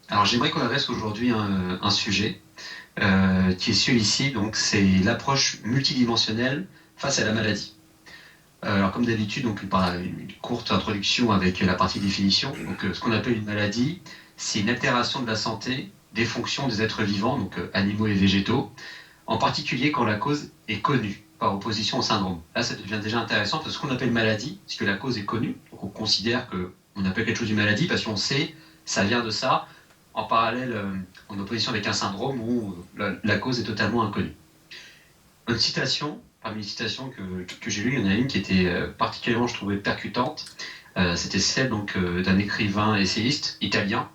Alors j'aimerais qu'on adresse aujourd'hui un sujet qui est celui-ci, donc c'est l'approche multidimensionnelle face à la maladie. Alors comme d'habitude, donc une courte introduction avec la partie définition. Donc ce qu'on appelle une maladie, c'est une altération de la santé des fonctions des êtres vivants, donc animaux et végétaux, en particulier quand la cause est connue, par opposition au syndrome. Là, ça devient déjà intéressant parce que ce qu'on appelle maladie, c'est que la cause est connue, donc on considère qu'on appelle quelque chose une maladie parce qu'on sait, ça vient de ça, en parallèle, en opposition avec un syndrome où la cause est totalement inconnue. Une citation, parmi les citations que j'ai lues, il y en a une qui était particulièrement, je trouvais, percutante. C'était celle donc d'un écrivain essayiste italien,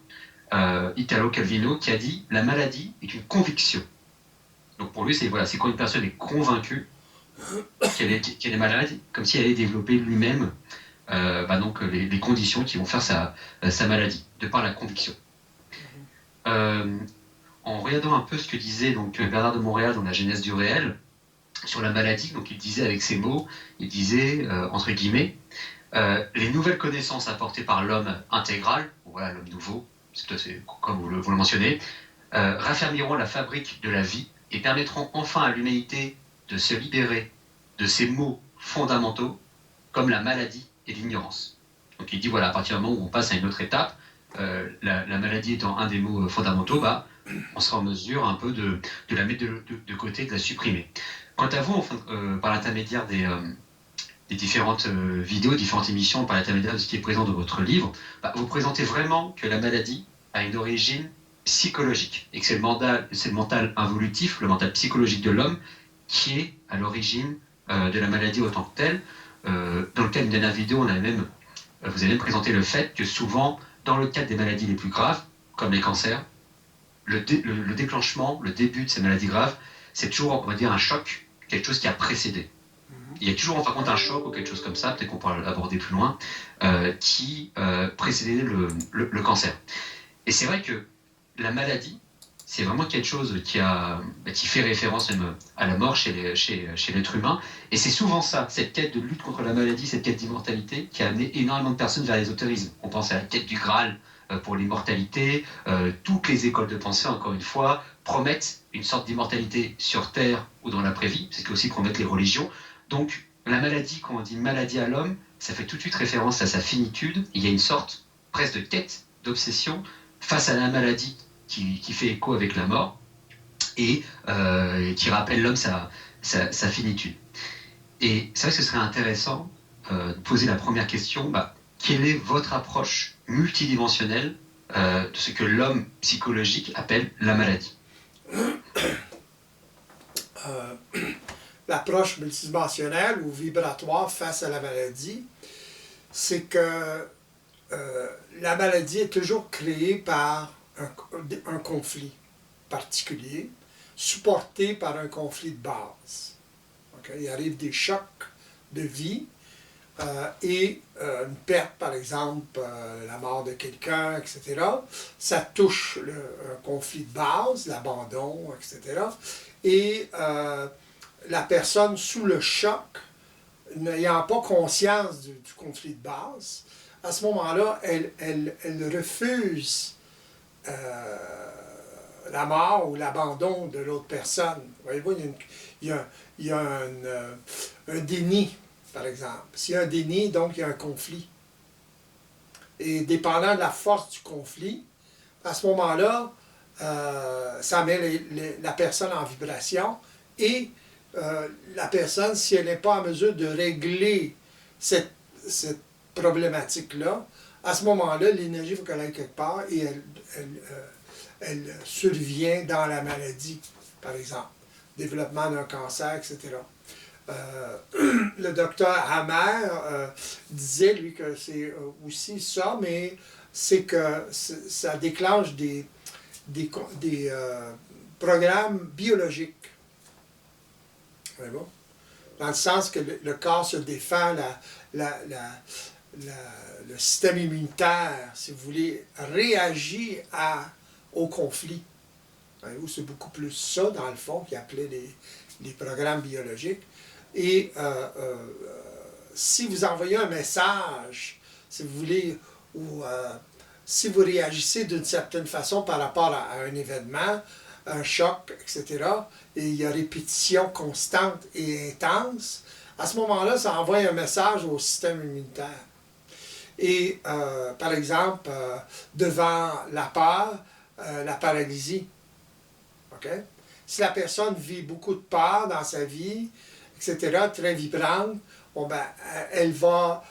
Italo Calvino, qui a dit « La maladie est une conviction ». Donc pour lui, c'est voilà, quand une personne est convaincue qu'elle est malade, comme si elle allait développer lui-même donc les conditions qui vont faire sa maladie, de par la conviction. En regardant un peu ce que disait donc Bernard de Montréal dans La Genèse du réel, sur la maladie, donc il disait avec ces mots, il disait, entre guillemets, les nouvelles connaissances apportées par l'homme intégral, voilà l'homme nouveau, c'est comme vous le mentionnez, raffermiront la fabrique de la vie et permettront enfin à l'humanité de se libérer de ces maux fondamentaux comme la maladie et l'ignorance. Donc il dit voilà, à partir du moment où on passe à une autre étape, la maladie étant un des mots fondamentaux, on sera en mesure un peu de la mettre de côté, de la supprimer. Quant à vous, enfin, par l'intermédiaire des différentes vidéos, différentes émissions, par l'intermédiaire de ce qui est présent dans votre livre, vous présentez vraiment que la maladie a une origine psychologique et que c'est le mental involutif, le mental psychologique de l'homme qui est à l'origine de la maladie autant que telle. Dans le cadre d'une dernière vidéo, vous avez même présenté le fait que souvent, dans le cadre des maladies les plus graves, comme les cancers, le déclenchement, le début de ces maladies graves, c'est toujours, on va dire, un choc, quelque chose qui a précédé. Il y a toujours, en fin de compte, un choc ou quelque chose comme ça, peut-être qu'on pourra l'aborder plus loin, qui précédait le cancer. Et c'est vrai que la maladie, c'est vraiment quelque chose qui fait référence même à la mort chez l'être humain. Et c'est souvent ça, cette quête de lutte contre la maladie, cette quête d'immortalité, qui a amené énormément de personnes vers l'ésotérisme. On pense à la quête du Graal pour l'immortalité. Toutes les écoles de pensée, encore une fois, promettent une sorte d'immortalité sur Terre ou dans l'après-vie. C'est ce qu'aussi promettent les religions. Donc, la maladie, quand on dit maladie à l'homme, ça fait tout de suite référence à sa finitude. Il y a une sorte presque de quête, d'obsession face à la maladie qui fait écho avec la mort et qui rappelle l'homme sa finitude. Et c'est vrai que ce serait intéressant de poser la première question, quelle est votre approche multidimensionnelle de ce que l'homme psychologique appelle la maladie? L'approche multidimensionnelle ou vibratoire face à la maladie, c'est que la maladie est toujours créée par un conflit particulier, supporté par un conflit de base. Okay? Il arrive des chocs de vie et une perte, par exemple, la mort de quelqu'un, etc. Ça touche un conflit de base, l'abandon, etc. Et la personne sous le choc, n'ayant pas conscience du conflit de base, à ce moment-là, elle refuse la mort ou l'abandon de l'autre personne. Voyez-vous, il y a un déni, par exemple. S'il y a un déni, donc il y a un conflit. Et dépendant de la force du conflit, à ce moment-là, ça met la personne en vibration et la personne, si elle n'est pas en mesure de régler cette problématique-là, à ce moment-là, l'énergie va qu'elle aille quelque part et elle survient dans la maladie, par exemple. Développement d'un cancer, etc. Le docteur Hammer disait, lui, que c'est aussi ça, mais c'est que ça déclenche des programmes biologiques. Bon? Dans le sens que le corps se défend, le système immunitaire, si vous voulez, réagit au conflit. C'est beaucoup plus ça, dans le fond, qu'il appelait les programmes biologiques. Et si vous envoyez un message, si vous voulez, ou si vous réagissez d'une certaine façon par rapport à un événement, un choc, etc., et il y a répétition constante et intense, à ce moment-là, ça envoie un message au système immunitaire. Et, par exemple, devant la peur, la paralysie. OK? Si la personne vit beaucoup de peur dans sa vie, etc., très vibrante, bon, ben, elle va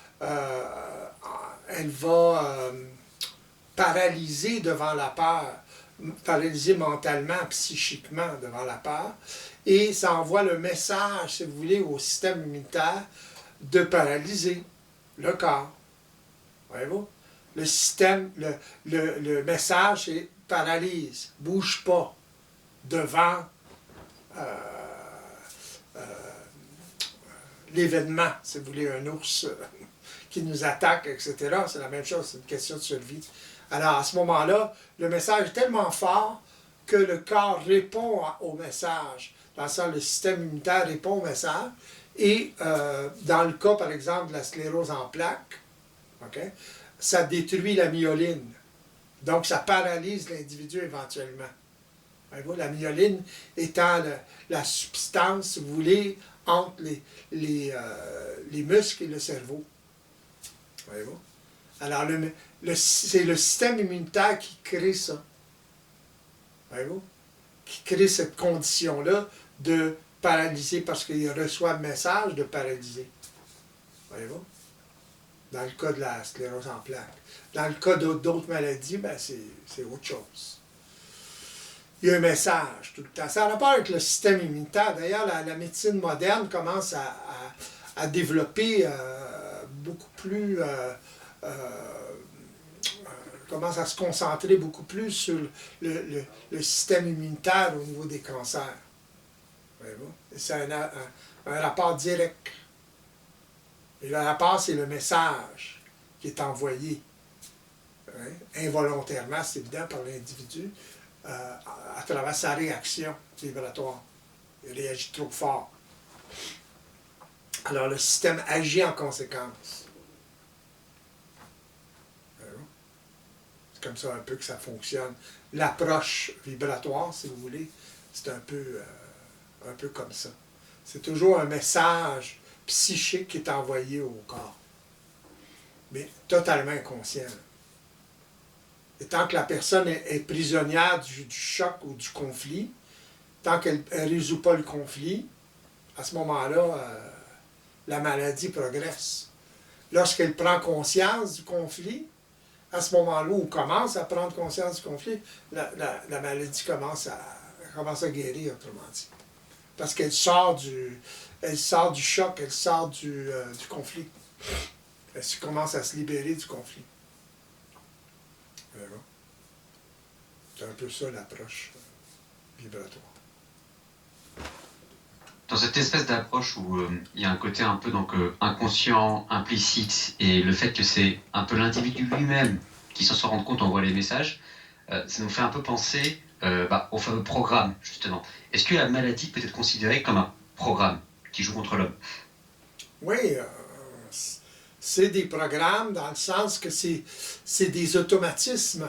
paralyser devant la peur, paralyser mentalement, psychiquement devant la peur, et ça envoie le message, si vous voulez, au système immunitaire de paralyser le corps. Voyez-vous? Le système, le message, c'est paralyse, bouge pas devant l'événement, si vous voulez, un ours qui nous attaque, etc. C'est la même chose, c'est une question de survie. Alors, à ce moment-là, le message est tellement fort que le corps répond au message. Dans le sens, le système immunitaire répond au message. Et dans le cas, par exemple, de la sclérose en plaques, okay, ça détruit la myoline. Donc, ça paralyse l'individu éventuellement. La myoline étant la substance, si vous voulez, entre les muscles et le cerveau. Voyez-vous? Alors, c'est le système immunitaire qui crée ça. Voyez-vous? Qui crée cette condition-là de paralyser parce qu'il reçoit le message de paralyser. Voyez-vous? Dans le cas de la sclérose en plaques. Dans le cas d'autres maladies, ben c'est autre chose. Il y a un message tout le temps. Ça a rapport avec le système immunitaire. D'ailleurs, la médecine moderne commence à développer beaucoup plus... commence à se concentrer beaucoup plus sur le système immunitaire au niveau des cancers. Voyez-vous? C'est un rapport direct. Et le rapport, c'est le message qui est envoyé. Hein? Involontairement, c'est évident, par l'individu, à travers sa réaction vibratoire. Il réagit trop fort. Alors, le système agit en conséquence. C'est comme ça un peu que ça fonctionne. L'approche vibratoire, si vous voulez, c'est un peu comme ça. C'est toujours un message psychique qui est envoyé au corps. Mais totalement inconscient. Et tant que la personne est prisonnière du choc ou du conflit, tant qu'elle ne résout pas le conflit, à ce moment-là, la maladie progresse. Lorsqu'elle prend conscience du conflit, à ce moment-là où on commence à prendre conscience du conflit, la maladie commence à guérir, autrement dit. Parce qu'elle sort du choc, elle sort du conflit. Elle commence à se libérer du conflit. C'est un peu ça l'approche vibratoire. Dans cette espèce d'approche où il y a un côté un peu donc, inconscient, implicite, et le fait que c'est un peu l'individu lui-même qui s'en rend compte, envoie les messages, ça nous fait un peu penser au fameux programme, justement. Est-ce que la maladie peut être considérée comme un programme qui joue contre l'homme? Oui, c'est des programmes dans le sens que c'est des automatismes.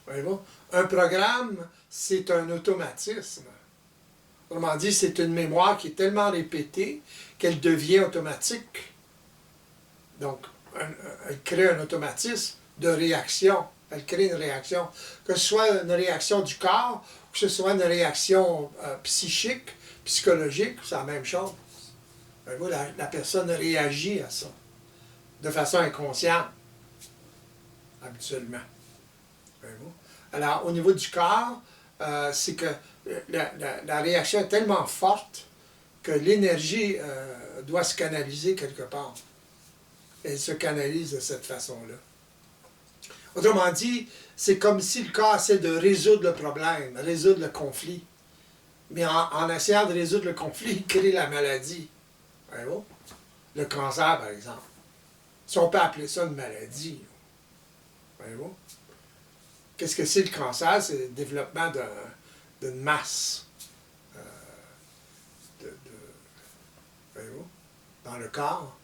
Voyez-vous? Un programme, c'est un automatisme. Autrement dit, c'est une mémoire qui est tellement répétée qu'elle devient automatique. Donc, elle crée un automatisme de réaction. Elle crée une réaction. Que ce soit une réaction du corps, ou que ce soit une réaction psychique, psychologique, c'est la même chose. La personne réagit à ça, de façon inconsciente, habituellement. Alors, au niveau du corps, c'est que la réaction est tellement forte que l'énergie doit se canaliser quelque part. Elle se canalise de cette façon-là. Autrement dit, c'est comme si le corps essaie de résoudre le problème, résoudre le conflit. Mais en essayant de résoudre le conflit, il crée la maladie. Voyez-vous? Le cancer, par exemple. Si on peut appeler ça une maladie. Voyez-vous? Qu'est-ce que c'est le cancer? C'est le développement d'une masse voyez-vous? Dans le corps.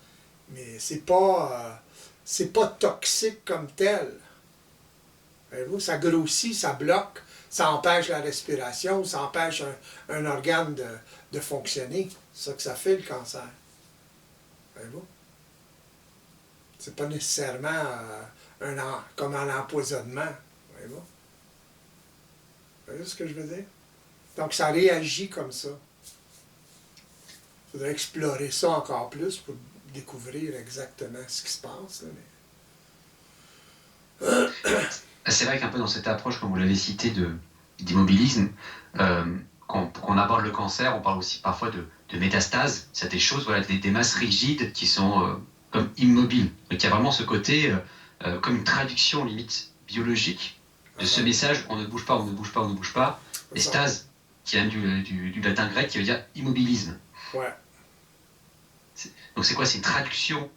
Mais c'est pas c'est pas toxique comme tel. Voyez-vous, ça grossit, ça bloque, ça empêche la respiration, ça empêche un organe de fonctionner. C'est ça que ça fait, le cancer. Voyez-vous? C'est pas nécessairement comme un empoisonnement. Voyez-vous? Voyez ce que je veux dire? Donc, ça réagit comme ça. Il faudrait explorer ça encore plus pour découvrir exactement ce qui se passe. Là, mais... C'est vrai qu'un peu dans cette approche, comme vous l'avez cité, d'immobilisme, quand on aborde le cancer, on parle aussi parfois de métastases. C'est des choses, voilà, des masses rigides qui sont comme immobiles. Donc il y a vraiment ce côté, comme une traduction limite biologique de ce message, on ne bouge pas, on ne bouge pas, on ne bouge pas. Et stase, qui vient du latin grec, qui veut dire immobilisme. Ouais. Donc c'est quoi? C'est une traduction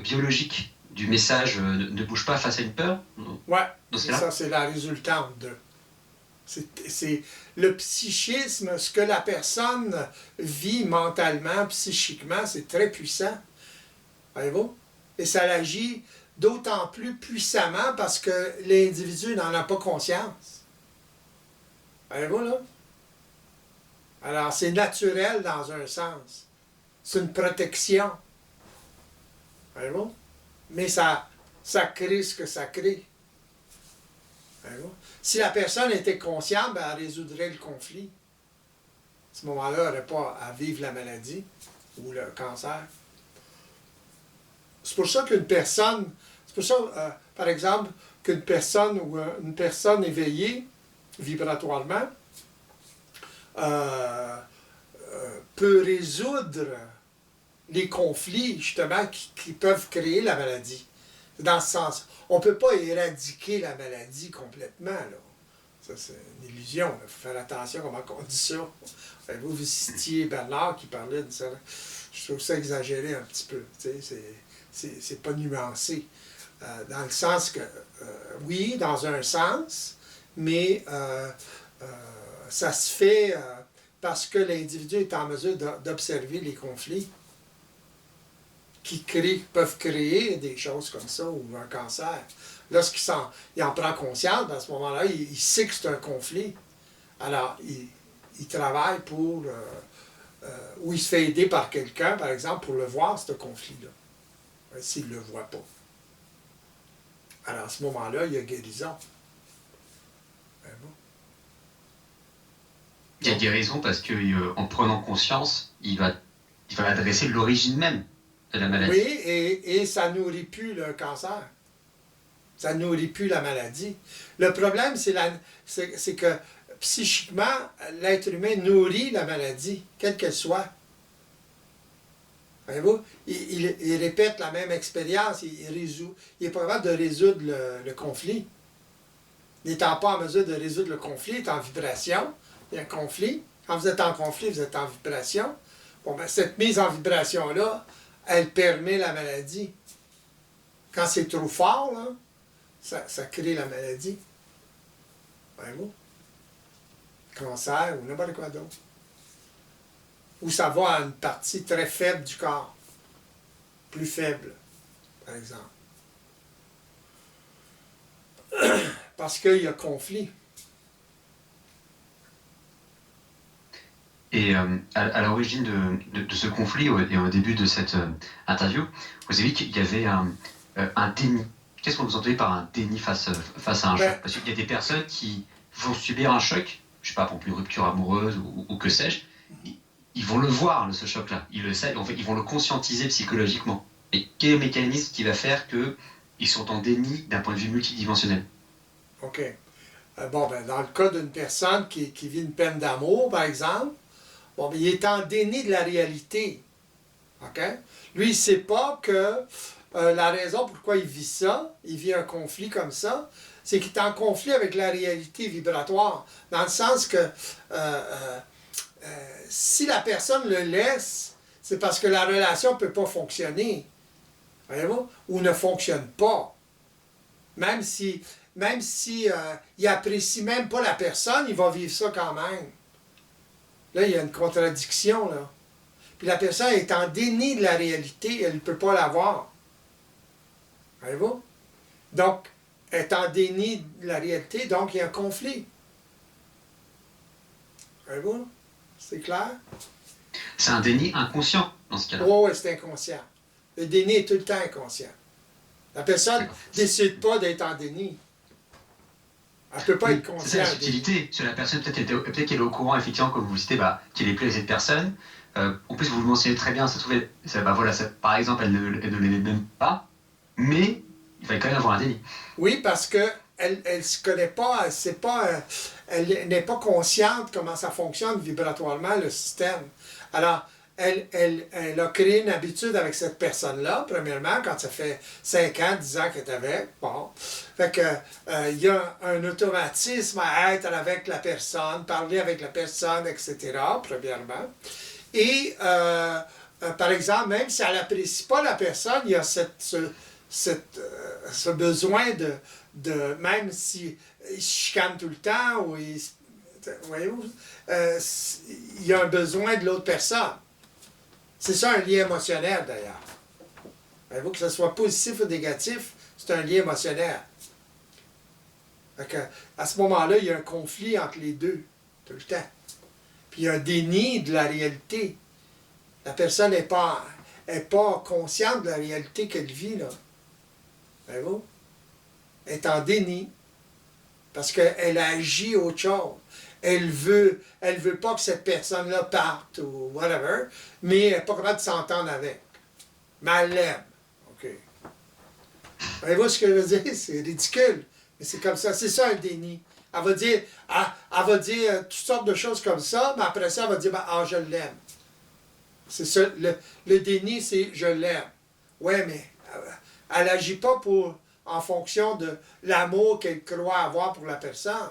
biologique du message ne bouge pas face à une peur? Ouais, c'est ça, c'est la résultante de. C'est le psychisme, ce que la personne vit mentalement, psychiquement, c'est très puissant. Voyez-vous? Et ça agit d'autant plus puissamment parce que l'individu n'en a pas conscience. Voyez-vous, là? Alors, c'est naturel dans un sens. C'est une protection. Voyez-vous? Mais ça crée ce que ça crée. Si la personne était consciente, ben, elle résoudrait le conflit. À ce moment-là, elle n'aurait pas à vivre la maladie ou le cancer. C'est pour ça qu'une personne, c'est pour ça, par exemple, qu'une personne ou une personne éveillée vibratoirement peut résoudre les conflits, justement, qui peuvent créer la maladie. Dans ce sens, on ne peut pas éradiquer la maladie complètement, là. Ça, c'est une illusion. Il faut faire attention comment on dit ça. Vous citiez Bernard qui parlait de ça. Je trouve ça exagéré un petit peu. C'est pas nuancé. Dans le sens que, oui, dans un sens, mais ça se fait parce que l'individu est en mesure d'observer les conflits qui peuvent créer des choses comme ça, ou un cancer. Lorsqu'il en prend conscience, à ce moment-là, il sait que c'est un conflit. Alors, il travaille pour... ou il se fait aider par quelqu'un, par exemple, pour le voir, ce conflit-là, s'il ne le voit pas. Alors, à ce moment-là, il y a guérison. Il y a guérison parce qu'en prenant conscience, il va adresser l'origine même de la maladie. Oui, et ça ne nourrit plus le cancer. Ça ne nourrit plus la maladie. Le problème, c'est que psychiquement, l'être humain nourrit la maladie, quelle qu'elle soit. Voyez-vous? Il répète la même expérience, il est pas capable de résoudre le conflit. N'étant pas en mesure de résoudre le conflit, il est en vibration, il y a un conflit. Quand vous êtes en conflit, vous êtes en vibration. Bon, ben, cette mise en vibration-là, elle permet la maladie. Quand c'est trop fort, là, ça crée la maladie. Voyez-vous? Cancer ou n'importe quoi d'autre. Ou ça va à une partie très faible du corps. Plus faible, par exemple. Parce qu'il y a conflit. Et à l'origine de ce conflit, et au début de cette interview, vous avez dit qu'il y avait un déni. Qu'est-ce qu'on vous entendez par un déni face à un choc? Parce qu'il y a des personnes qui vont subir un choc, je ne sais pas, pour une rupture amoureuse ou que sais-je, ils vont le voir, ce choc-là. Ils le savent, en fait, ils vont le conscientiser psychologiquement. Et quel est le mécanisme qui va faire qu'ils sont en déni d'un point de vue multidimensionnel? OK. Bon, ben, dans le cas d'une personne qui vit une peine d'amour, par exemple, bon, ben, il est en déni de la réalité. OK? Lui, il ne sait pas que la raison pourquoi il vit ça, il vit un conflit comme ça, c'est qu'il est en conflit avec la réalité vibratoire. Dans le sens que si la personne le laisse, c'est parce que la relation ne peut pas fonctionner. Voyez-vous? Ou ne fonctionne pas. Même si il apprécie même pas la personne, il va vivre ça quand même. Là, il y a une contradiction, là. Puis la personne est en déni de la réalité, elle ne peut pas la voir. Voyez-vous? Donc, elle est en déni de la réalité, donc il y a un conflit. Voyez-vous? C'est clair? C'est un déni inconscient dans ce cas-là. Oh, oui, c'est inconscient. Le déni est tout le temps inconscient. La personne ne décide pas d'être en déni. Elle ne peut pas Oui, être c'est ça consciente. la subtilité. Sur la personne, peut-être qu'elle est au courant, effectivement, comme vous le citez, qu'elle est plus avec cette personne. En plus, vous le mentionnez très bien, ça se trouve, voilà, par exemple, elle ne l'aimait même pas, mais il fallait quand même avoir un déni. Oui, parce qu'elle ne se connaît pas, elle n'est pas consciente comment ça fonctionne vibratoirement, le système. Alors, elle a créé une habitude avec cette personne-là, premièrement, quand ça fait 5 ans, 10 ans qu'elle est avec. Bon. Fait que, il y a un automatisme à être avec la personne, parler avec la personne, etc., premièrement. Et, par exemple, même si elle n'apprécie pas la personne, il y a ce besoin même s'il se chicane tout le temps, ou voyez-vous, il y a un besoin de l'autre personne. C'est ça un lien émotionnel, d'ailleurs. Voyez-vous, que ce soit positif ou négatif, c'est un lien émotionnel. À ce moment-là, il y a un conflit entre les deux, tout le temps. Puis il y a un déni de la réalité. La personne n'est pas consciente de la réalité qu'elle vit, là. Voyez-vous? Elle est en déni. Parce qu'elle agit autre chose. Elle veut pas que cette personne-là parte ou whatever, mais elle n'est pas capable de s'entendre avec. Mais elle l'aime. OK. Voyez-vous ce que je veux dire? C'est ridicule. Mais c'est comme ça. C'est ça un déni. Elle va dire toutes sortes de choses comme ça, mais après ça, elle va dire je l'aime. C'est ça. Le déni, c'est je l'aime. Ouais, mais elle n'agit pas en fonction de l'amour qu'elle croit avoir pour la personne.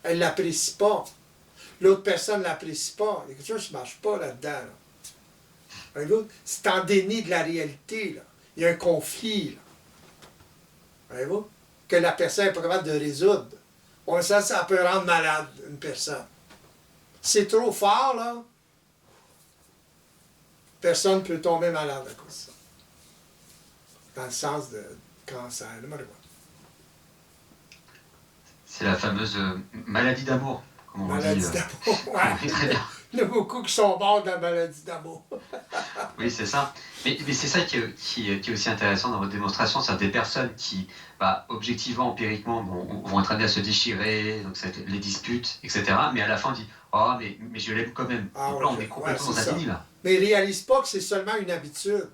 Elle ne l'apprécie pas. L'autre personne ne l'apprécie pas. Il y a quelque chose qui ne marche pas là-dedans. Là. Voyez-vous? C'est en déni de la réalité. Là. Il y a un conflit. Là. Voyez-vous? Que la personne n'est pas capable de résoudre. Bon, ça peut rendre malade une personne. C'est trop fort, là. Personne ne peut tomber malade à cause de ça. Dans le sens de cancer, n'importe quoi. C'est la fameuse maladie d'amour, comme on maladie dit. D'amour, ouais. Oui, très bien. Il y en a beaucoup qui sont morts de la maladie d'amour. Oui, c'est ça. Mais c'est ça qui est aussi intéressant dans votre démonstration, c'est des personnes qui, objectivement, empiriquement, vont être amenées à se déchirer, donc les disputes, etc. Mais à la fin, on dit « Oh, mais je l'aime quand même ». Donc là, on est complètement dans un déni, là. Mais ils ne réalisent pas que c'est seulement une habitude.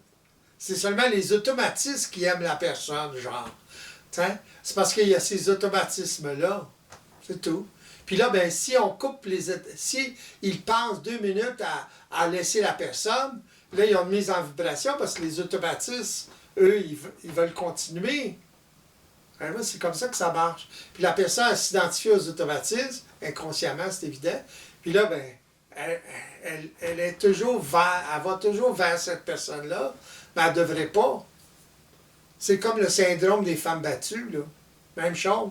C'est seulement les automatismes qui aiment la personne, genre. T'sais? C'est parce qu'il y a ces automatismes-là. C'est tout. Puis là, ben, si on coupe si ils pensent 2 minutes à laisser la personne, là, ils ont une mise en vibration parce que les automatismes, eux, ils veulent continuer. C'est comme ça que ça marche. Puis la personne, elle s'identifie aux automatismes, inconsciemment, c'est évident. Puis là, ben, elle est toujours elle va toujours vers cette personne-là, mais elle ne devrait pas. C'est comme le syndrome des femmes battues, là. Même chose.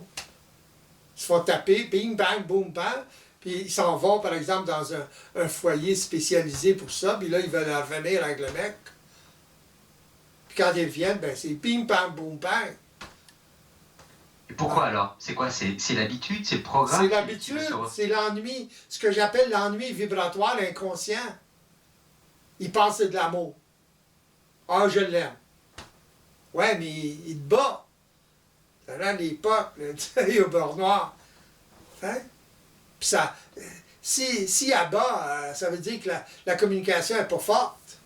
Ils se font taper, bing, bang, boum, bang, puis ils s'en vont, par exemple, dans un foyer spécialisé pour ça, puis là, ils veulent revenir avec le mec. Puis quand ils reviennent, ben, c'est bing, bang, boum, bang. Et pourquoi alors? C'est quoi? C'est l'habitude? C'est le programme? C'est l'habitude, c'est l'ennui. Ce que j'appelle l'ennui vibratoire inconscient. Il pense que c'est de l'amour. Ah, je l'aime. Ouais, mais il te bat. Ça rend les potes, au beurre noir. Hein? Puis ça, si elle bat, ça veut dire que la communication n'est pas forte.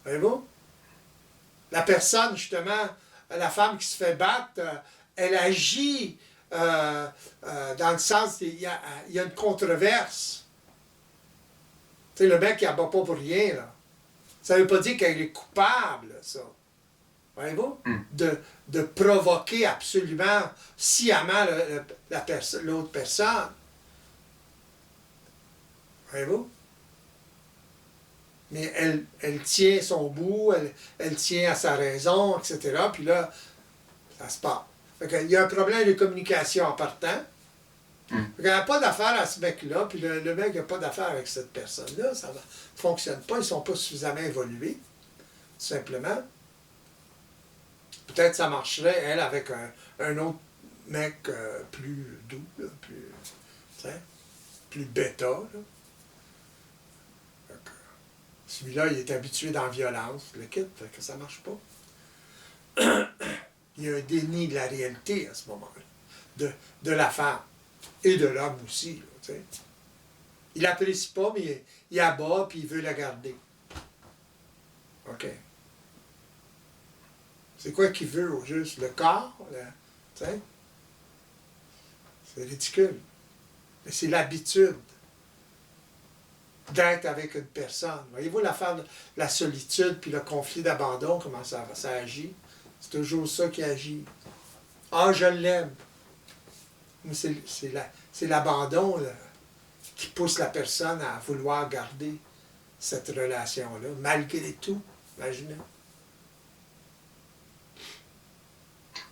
Voyez-vous? La personne, justement, la femme qui se fait battre, elle agit dans le sens, il y a une controverse. Tu sais, le mec, il n'abat pas pour rien, là. Ça ne veut pas dire qu'elle est coupable, ça. Voyez-vous? De provoquer absolument sciemment l'autre personne. Voyez-vous? Mais elle tient son bout, elle tient à sa raison, etc. Puis là, ça se passe. Il y a un problème de communication en partant. Il n'y a pas d'affaire à ce mec-là, puis le mec n'a pas d'affaire avec cette personne-là. Ça ne fonctionne pas, ils ne sont pas suffisamment évolués, tout simplement. Peut-être ça marcherait, elle, avec un autre mec plus doux, là, plus, tu sais, plus bêta. Là. Celui-là, il est habitué dans la violence, le kit, fait que ça marche pas. Il y a un déni de la réalité à ce moment-là, de la femme et de l'homme aussi. Là, tu sais. Il l'apprécie pas, mais il abat puis il veut la garder. OK. C'est quoi qu'il veut au juste? Le corps? Tu sais? C'est ridicule. Mais c'est l'habitude d'être avec une personne. Voyez-vous l'affaire de la solitude puis le conflit d'abandon, comment ça agit? C'est toujours ça qui agit. Ah, je l'aime. Mais c'est l'abandon qui pousse la personne à vouloir garder cette relation-là, malgré tout. Imaginez.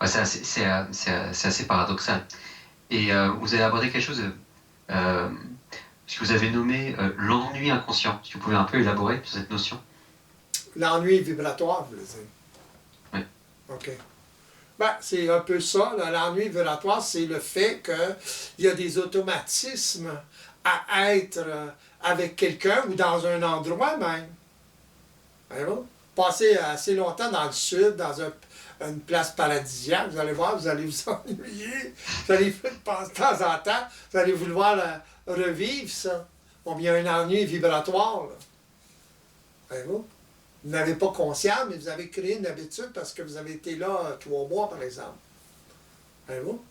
Ouais, c'est assez paradoxal. Et vous avez abordé quelque chose, ce que vous avez nommé l'ennui inconscient. Si vous pouvez un peu élaborer sur cette notion. L'ennui vibratoire, vous voulez dire? Oui. OK. Ben, c'est un peu ça. L'ennui vibratoire, c'est le fait qu'il y a des automatismes à être avec quelqu'un ou dans un endroit même. Voyez-vous? Passer assez longtemps dans le sud, dans une place paradisiaque, vous allez voir, vous allez vous ennuyer. Vous allez, de temps en temps, vous allez vouloir revivre ça. Bon, il y a un ennui vibratoire. Voyez-vous? Vous n'avez pas conscience, mais vous avez créé une habitude parce que vous avez été là 3 mois, par exemple. Voyez-vous?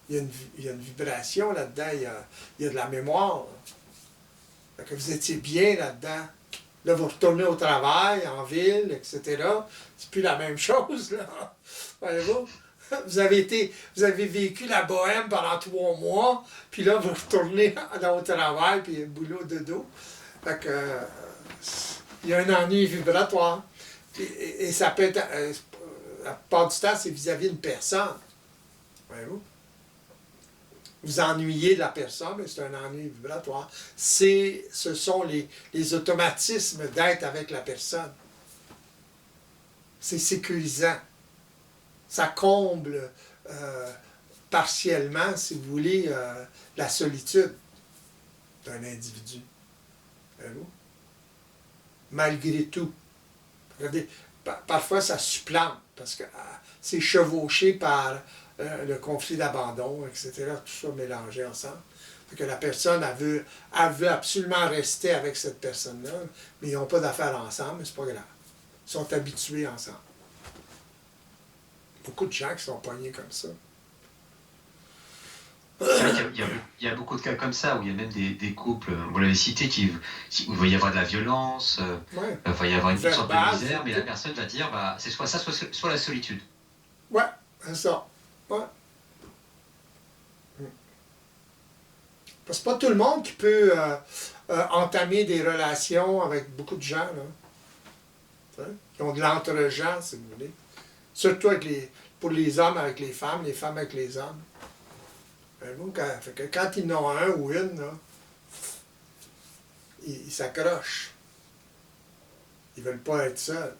Il y a une vibration là-dedans, il y a de la mémoire. Fait que vous étiez bien là-dedans. Là, vous retournez au travail, en ville, etc. C'est plus la même chose, là. Voyez-vous? Vous avez vécu la bohème pendant 3 mois, puis là, vous retournez au travail, puis boulot de dos. Fait que, il y a un ennui vibratoire. Et ça peut être, la plupart du temps, c'est vis-à-vis d'une personne. Voyez-vous? Vous ennuyez de la personne, mais c'est un ennui vibratoire. Ce sont les automatismes d'être avec la personne. C'est sécurisant. Ça comble partiellement, si vous voulez, la solitude d'un individu. Voyez-vous? Malgré tout. Regardez, parfois ça supplante, parce que c'est chevauché par le conflit d'abandon, etc., tout ça mélangé ensemble. Fait que la personne, elle veut absolument rester avec cette personne-là, mais ils n'ont pas d'affaires ensemble, mais c'est pas grave. Ils sont habitués ensemble. Beaucoup de gens qui sont pognés comme ça. Il y a beaucoup de cas comme ça, où il y a même des couples, vous l'avez cité, où il va y avoir de la violence, Ouais. il va y avoir une sorte de Verbal, misère, mais la personne va dire, bah, c'est soit ça, soit la solitude. Ouais, c'est ça. Ouais. Parce que c'est pas tout le monde qui peut entamer des relations avec beaucoup de gens, là. Qui ont de l'entre-gens, si vous voulez. Surtout pour les hommes avec les femmes avec les hommes. Fait que quand ils en ont un ou une, là, ils s'accrochent. Ils ne veulent pas être seuls.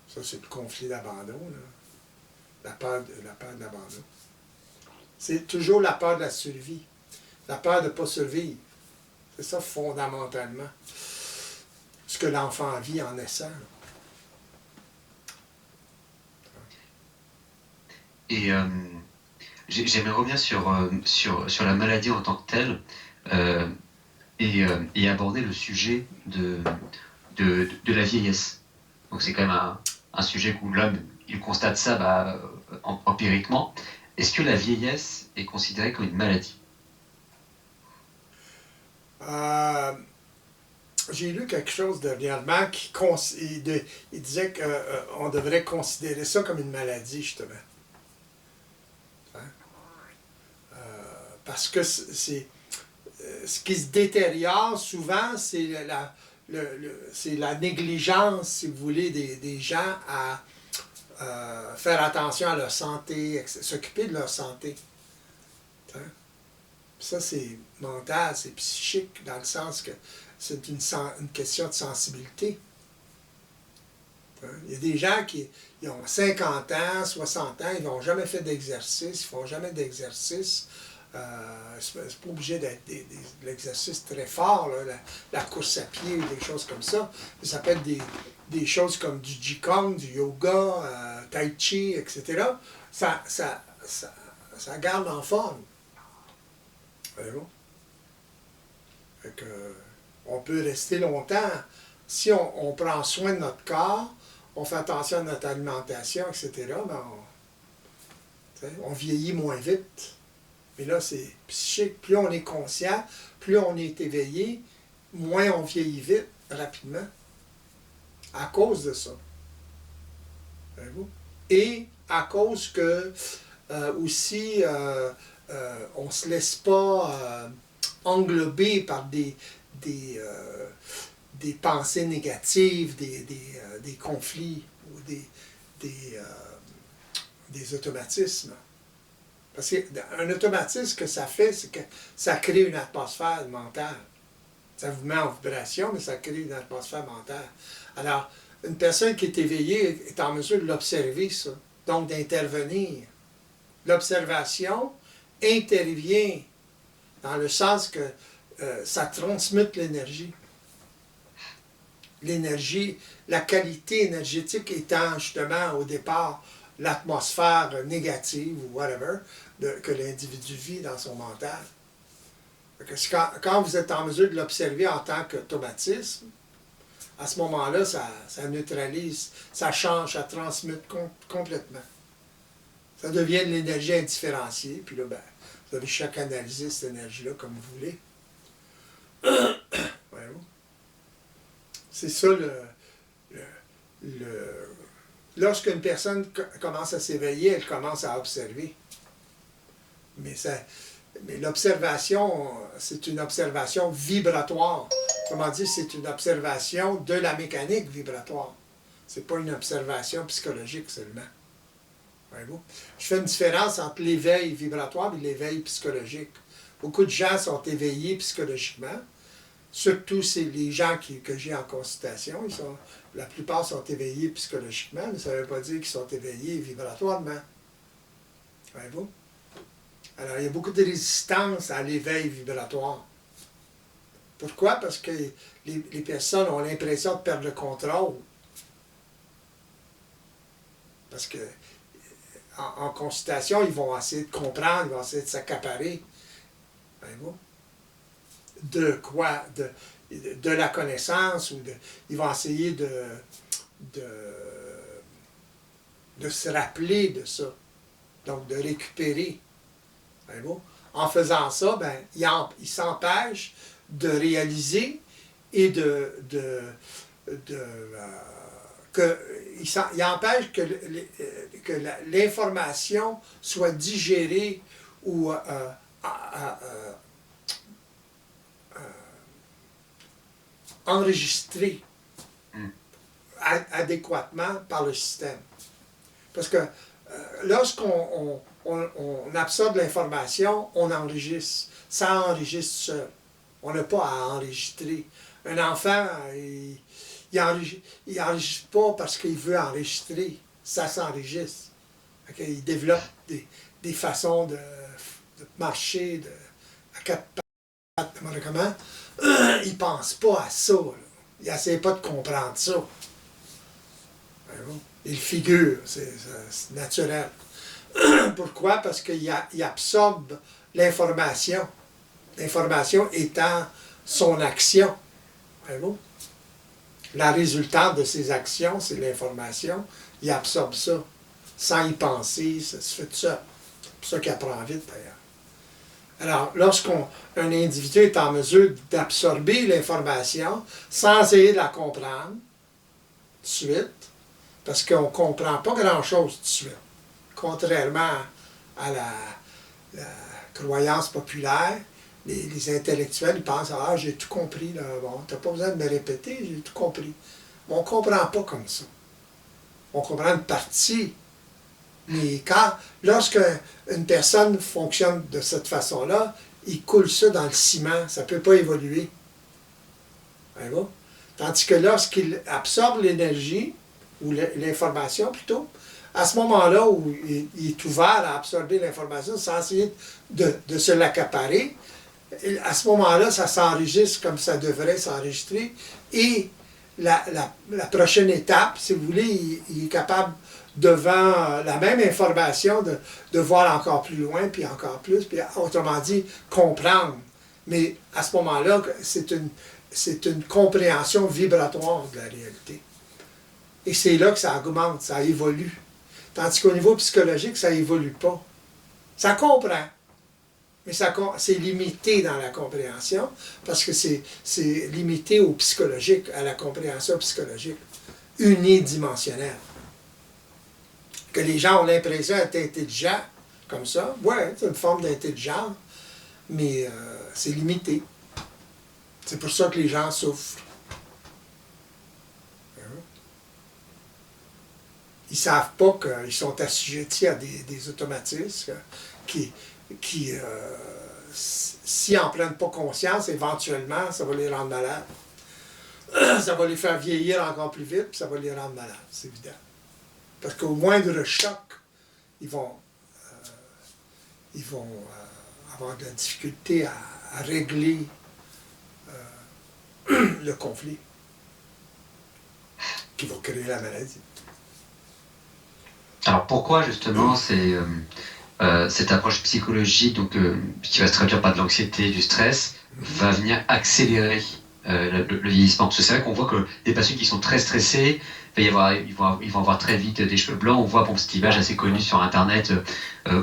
Ça, c'est le conflit d'abandon, là. La peur de l'abandon. C'est toujours la peur de la survie. La peur de ne pas survivre. C'est ça, fondamentalement. Ce que l'enfant vit en naissant. Et j'aimerais revenir sur la maladie en tant que telle, et aborder le sujet de la vieillesse. Donc c'est quand même un sujet où l'homme, il constate ça empiriquement. Est-ce que la vieillesse est considérée comme une maladie? J'ai lu quelque chose dernièrement il disait qu'on devrait considérer ça comme une maladie, justement. Hein? Parce que ce qui se détériore souvent, c'est la négligence, si vous voulez, des gens à faire attention à leur santé, s'occuper de leur santé. Hein? Ça, c'est mental, c'est psychique, dans le sens que c'est une question de sensibilité. Il y a des gens qui ils ont 50 ans, 60 ans, ils n'ont jamais fait d'exercice, ils ne font jamais d'exercice. C'est pas obligé d'être de l'exercice très fort, là, la course à pied ou des choses comme ça. Ça peut être des choses comme du Qigong, du yoga, tai chi, etc. Ça garde en forme. Voyez-vous? Fait que, on peut rester longtemps. Si on prend soin de notre corps, on fait attention à notre alimentation, etc., ben on vieillit moins vite. Mais là, c'est psychique. Plus on est conscient, plus on est éveillé, moins on vieillit vite, rapidement. À cause de ça. Voyez-vous? Et à cause que aussi, on ne se laisse pas englober par des pensées négatives, des conflits ou des automatismes. Parce qu'un automatisme, ce que ça fait, c'est que ça crée une atmosphère mentale. Ça vous met en vibration, mais ça crée une atmosphère mentale. Alors, une personne qui est éveillée est en mesure de l'observer, ça. Donc, d'intervenir. L'observation intervient dans le sens que ça transmute l'énergie. L'énergie, la qualité énergétique étant justement au départ l'atmosphère négative ou whatever que l'individu vit dans son mental. Quand vous êtes en mesure de l'observer en tant qu'automatisme, à ce moment-là, ça neutralise, ça change, ça transmute complètement. Ça devient de l'énergie indifférenciée, puis là, ben, vous avez chaque analyser cette énergie-là comme vous voulez. Voyez-vous? C'est ça lorsqu'une personne commence à s'éveiller, elle commence à observer. Mais l'observation, c'est une observation vibratoire. Comment dire, c'est une observation de la mécanique vibratoire. Ce n'est pas une observation psychologique seulement. Voyez-vous? Je fais une différence entre l'éveil vibratoire et l'éveil psychologique. Beaucoup de gens sont éveillés psychologiquement. Surtout les gens que j'ai en consultation, la plupart sont éveillés psychologiquement, mais ça ne veut pas dire qu'ils sont éveillés vibratoirement. Voyez-vous? Alors, il y a beaucoup de résistance à l'éveil vibratoire. Pourquoi? Parce que les personnes ont l'impression de perdre le contrôle. Parce que en consultation, ils vont essayer de comprendre, ils vont essayer de s'accaparer. Voyez-vous? De quoi? De la connaissance, ou ils vont essayer de se rappeler de ça. Donc, de récupérer. Voyez-vous? En faisant ça, ben, ils s'empêchent de réaliser et il empêche que l'information soit digérée ou enregistrée adéquatement par le système. Parce que lorsqu'on absorbe l'information, on enregistre. Ça enregistre seul. On n'a pas à enregistrer. Un enfant, il n'enregistre pas parce qu'il veut enregistrer. Ça s'enregistre. Il développe des façons de marcher à quatre pattes, comment. Il ne pense pas à ça. Là. Il n'essaie pas de comprendre ça. Il figure, c'est naturel. Pourquoi? Parce qu'il absorbe l'information. L'information étant son action. Voyez-vous? La résultante de ses actions, c'est l'information. Il absorbe ça sans y penser. Ça se fait tout ça. C'est pour ça qu'il apprend vite, d'ailleurs. Alors, lorsqu'un individu est en mesure d'absorber l'information sans essayer de la comprendre tout de suite, parce qu'on ne comprend pas grand-chose tout de suite, contrairement à la croyance populaire, les intellectuels, ils pensent « Ah, j'ai tout compris, là. Bon, tu n'as pas besoin de me répéter, j'ai tout compris. » Mais on ne comprend pas comme ça. On comprend une partie. Mais lorsque une personne fonctionne de cette façon-là, il coule ça dans le ciment, ça ne peut pas évoluer. Voyez-vous? Tandis que lorsqu'il absorbe l'énergie, ou l'information plutôt, à ce moment-là où il est ouvert à absorber l'information sans essayer de se l'accaparer, à ce moment-là, ça s'enregistre comme ça devrait s'enregistrer. Et la prochaine étape, si vous voulez, il est capable, devant la même information, de voir encore plus loin, puis encore plus, puis autrement dit, comprendre. Mais à ce moment-là, c'est une compréhension vibratoire de la réalité. Et c'est là que ça augmente, ça évolue. Tandis qu'au niveau psychologique, ça évolue pas. Ça comprend. Mais c'est limité dans la compréhension, parce que c'est limité au psychologique, à la compréhension psychologique, unidimensionnelle. Que les gens ont l'impression d'être intelligents, comme ça. Ouais, c'est une forme d'intelligence, mais c'est limité. C'est pour ça que les gens souffrent. Ils ne savent pas qu'ils sont assujettis à des automatismes qui s'ils n'en prennent pas conscience, éventuellement, ça va les rendre malades. Ça va les faire vieillir encore plus vite, puis ça va les rendre malades, c'est évident. Parce qu'au moindre choc, ils vont avoir de la difficulté à régler le conflit qui va créer la maladie. Alors pourquoi justement cette approche psychologique donc, qui va se traduire par de l'anxiété, du stress, va venir accélérer le vieillissement? Parce que c'est vrai qu'on voit que des patients qui sont très stressés, ils vont avoir très vite des cheveux blancs. On voit cette image assez connue sur Internet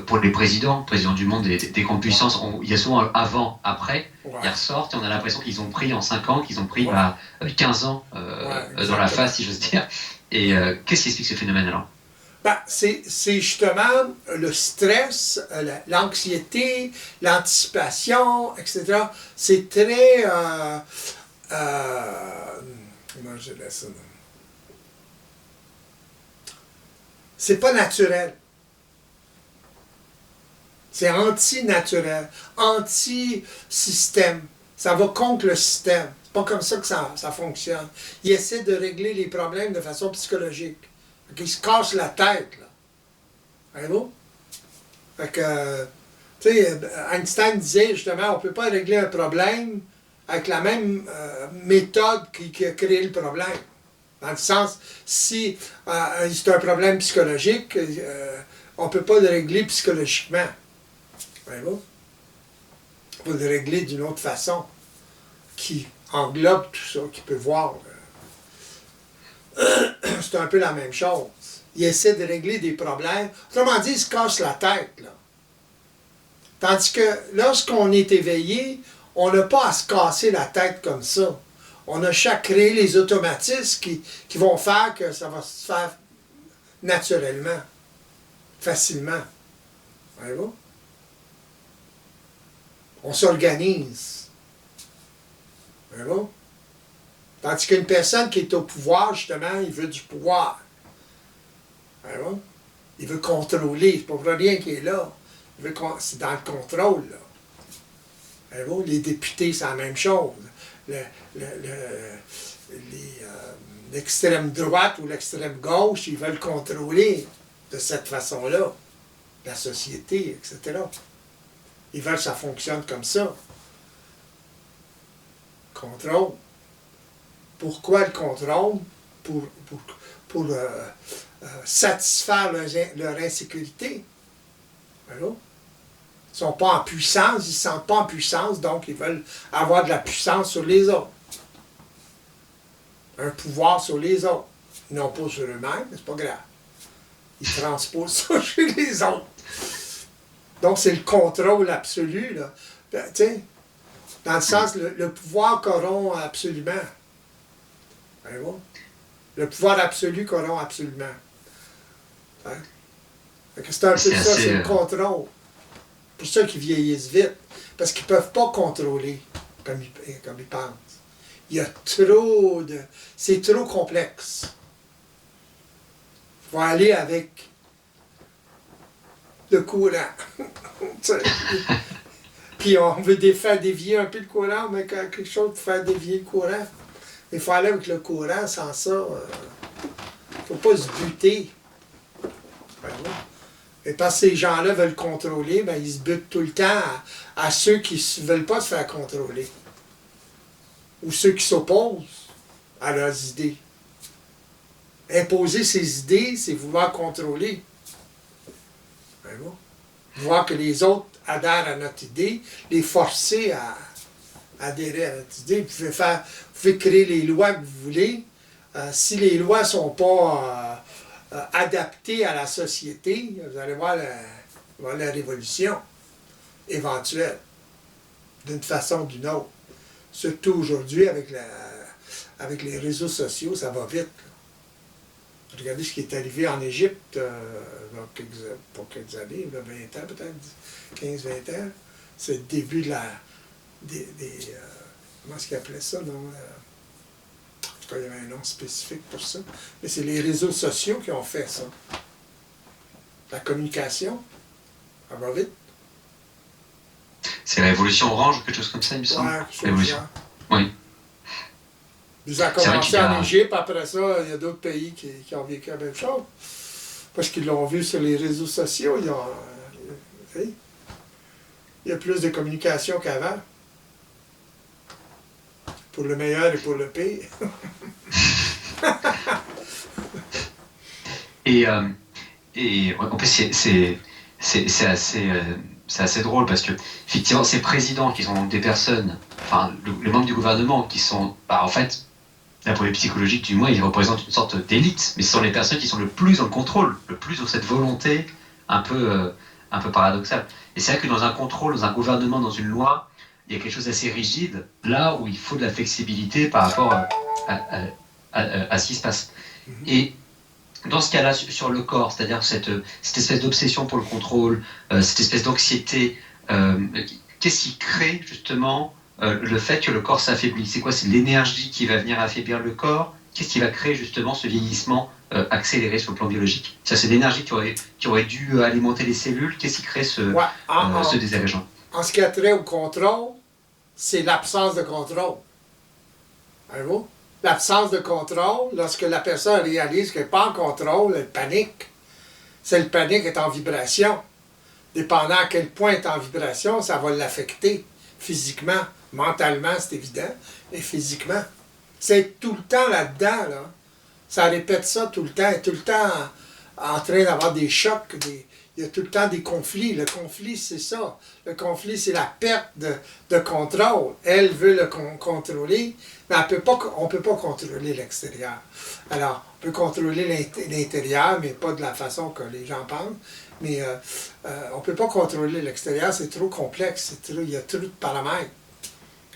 pour les présidents du monde des grandes puissances. Il y a souvent avant, après, ils ressortent et on a l'impression qu'ils ont pris en 5 ans, qu'ils ont pris 15 ans dans la face, si j'ose dire. Et qu'est-ce qui explique ce phénomène alors? C'est justement le stress, l'anxiété, l'anticipation, etc. C'est très... comment je dirais ça? C'est pas naturel. C'est anti-naturel, anti-système. Ça va contre le système. C'est pas comme ça que ça fonctionne. Il essaie de régler les problèmes de façon psychologique. Il se casse la tête, là. Voyez-vous? Fait que, tu sais, Einstein disait justement, on ne peut pas régler un problème avec la même méthode qui a créé le problème. Dans le sens, si c'est un problème psychologique, on ne peut pas le régler psychologiquement. Voyez-vous? On peut le régler d'une autre façon, qui englobe tout ça, qui peut voir. C'est un peu la même chose. Il essaie de régler des problèmes. Autrement dit, il se casse la tête, là. Tandis que lorsqu'on est éveillé, on n'a pas à se casser la tête comme ça. On a chaque créé les automatismes qui vont faire que ça va se faire naturellement, facilement. Voyez-vous? On s'organise. Voyez-vous? Tandis qu'une personne qui est au pouvoir, justement, il veut du pouvoir. Voyez-vous? Il veut contrôler. C'est pas pour rien qu'il est là. C'est dans le contrôle, là. Voyez-vous? Les députés, c'est la même chose. L'extrême droite ou l'extrême gauche, ils veulent contrôler de cette façon-là la société, etc. Ils veulent que ça fonctionne comme ça. Contrôle. Pourquoi le contrôle? Pour satisfaire leur insécurité. Voilà. Ils ne sont pas en puissance, ils ne se sentent pas en puissance, donc ils veulent avoir de la puissance sur les autres. Un pouvoir sur les autres. Non pas sur eux-mêmes, mais c'est pas grave. Ils transposent ça chez les autres. Donc c'est le contrôle absolu, là. Tu sais, dans le sens, le pouvoir corrompt absolument. Voyez-vous? Le pouvoir absolu corrompt absolument. Hein? C'est un peu ça, c'est le contrôle. C'est pour ça qu'ils vieillissent vite. Parce qu'ils ne peuvent pas contrôler comme ils pensent. Il y a trop de... C'est trop complexe. Il faut aller avec le courant. Puis on veut faire dévier un peu le courant, mais quelque chose pour faire dévier le courant. Il faut aller avec le courant, sans ça, faut pas se buter. Ben oui. Et parce que ces gens-là veulent contrôler, ben, ils se butent tout le temps à ceux qui ne veulent pas se faire contrôler. Ou ceux qui s'opposent à leurs idées. Imposer ses idées, c'est vouloir contrôler. Ben bon. Voir que les autres adhèrent à notre idée, les forcer à adhérer à notre idée. Vous pouvez créer les lois que vous voulez. Si les lois ne sont pas adaptées à la société, vous allez voir la révolution éventuelle, d'une façon ou d'une autre. Surtout aujourd'hui, avec les réseaux sociaux, ça va vite. Regardez ce qui est arrivé en Égypte, pour quelques années, 20 ans peut-être, 15-20 ans. C'est le début de comment est-ce qu'ils appelaient ça, non? En tout cas, il y avait un nom spécifique pour ça. Mais c'est les réseaux sociaux qui ont fait ça. La communication, ça va vite. C'est la révolution orange ou quelque chose comme ça, il me semble. Ouais, Révolution. Oui. Ça a commencé en Égypte, après ça, il y a d'autres pays qui ont vécu la même chose. Parce qu'ils l'ont vu sur les réseaux sociaux. Il y a plus de communication qu'avant. Pour le meilleur et pour le pire. Et en plus, c'est assez drôle parce que, effectivement, ces présidents qui sont donc des personnes, enfin, les membres du gouvernement qui sont, en fait, d'un point de vue psychologique, du moins, ils représentent une sorte d'élite, mais ce sont les personnes qui sont le plus dans le contrôle, le plus dans cette volonté un peu paradoxale. Et c'est vrai que dans un contrôle, dans un gouvernement, dans une loi, il y a quelque chose d'assez rigide, là où il faut de la flexibilité par rapport à ce qui se passe. Et dans ce cas-là, sur le corps, c'est-à-dire cette espèce d'obsession pour le contrôle, cette espèce d'anxiété, qu'est-ce qui crée justement le fait que le corps s'affaiblit? C'est quoi? C'est l'énergie qui va venir affaiblir le corps? Qu'est-ce qui va créer justement ce vieillissement accéléré sur le plan biologique? Ça, c'est l'énergie qui aurait dû alimenter les cellules. Qu'est-ce qui crée ce désagrégement? En ce qui a trait au contrôle, c'est l'absence de contrôle. Voyez-vous? L'absence de contrôle, lorsque la personne réalise qu'elle n'est pas en contrôle, elle panique. Cette panique est en vibration. Dépendant à quel point elle est en vibration, ça va l'affecter physiquement, mentalement, c'est évident, et physiquement. C'est tout le temps là-dedans, là. Ça répète ça tout le temps, elle est tout le temps en train d'avoir des chocs, il y a tout le temps des conflits. Le conflit, c'est ça. Le conflit, c'est la perte de contrôle. Elle veut le contrôler, mais on ne peut pas contrôler l'extérieur. Alors, on peut contrôler l'intérieur, mais pas de la façon que les gens pensent. Mais on ne peut pas contrôler l'extérieur, c'est trop complexe, il y a trop de paramètres.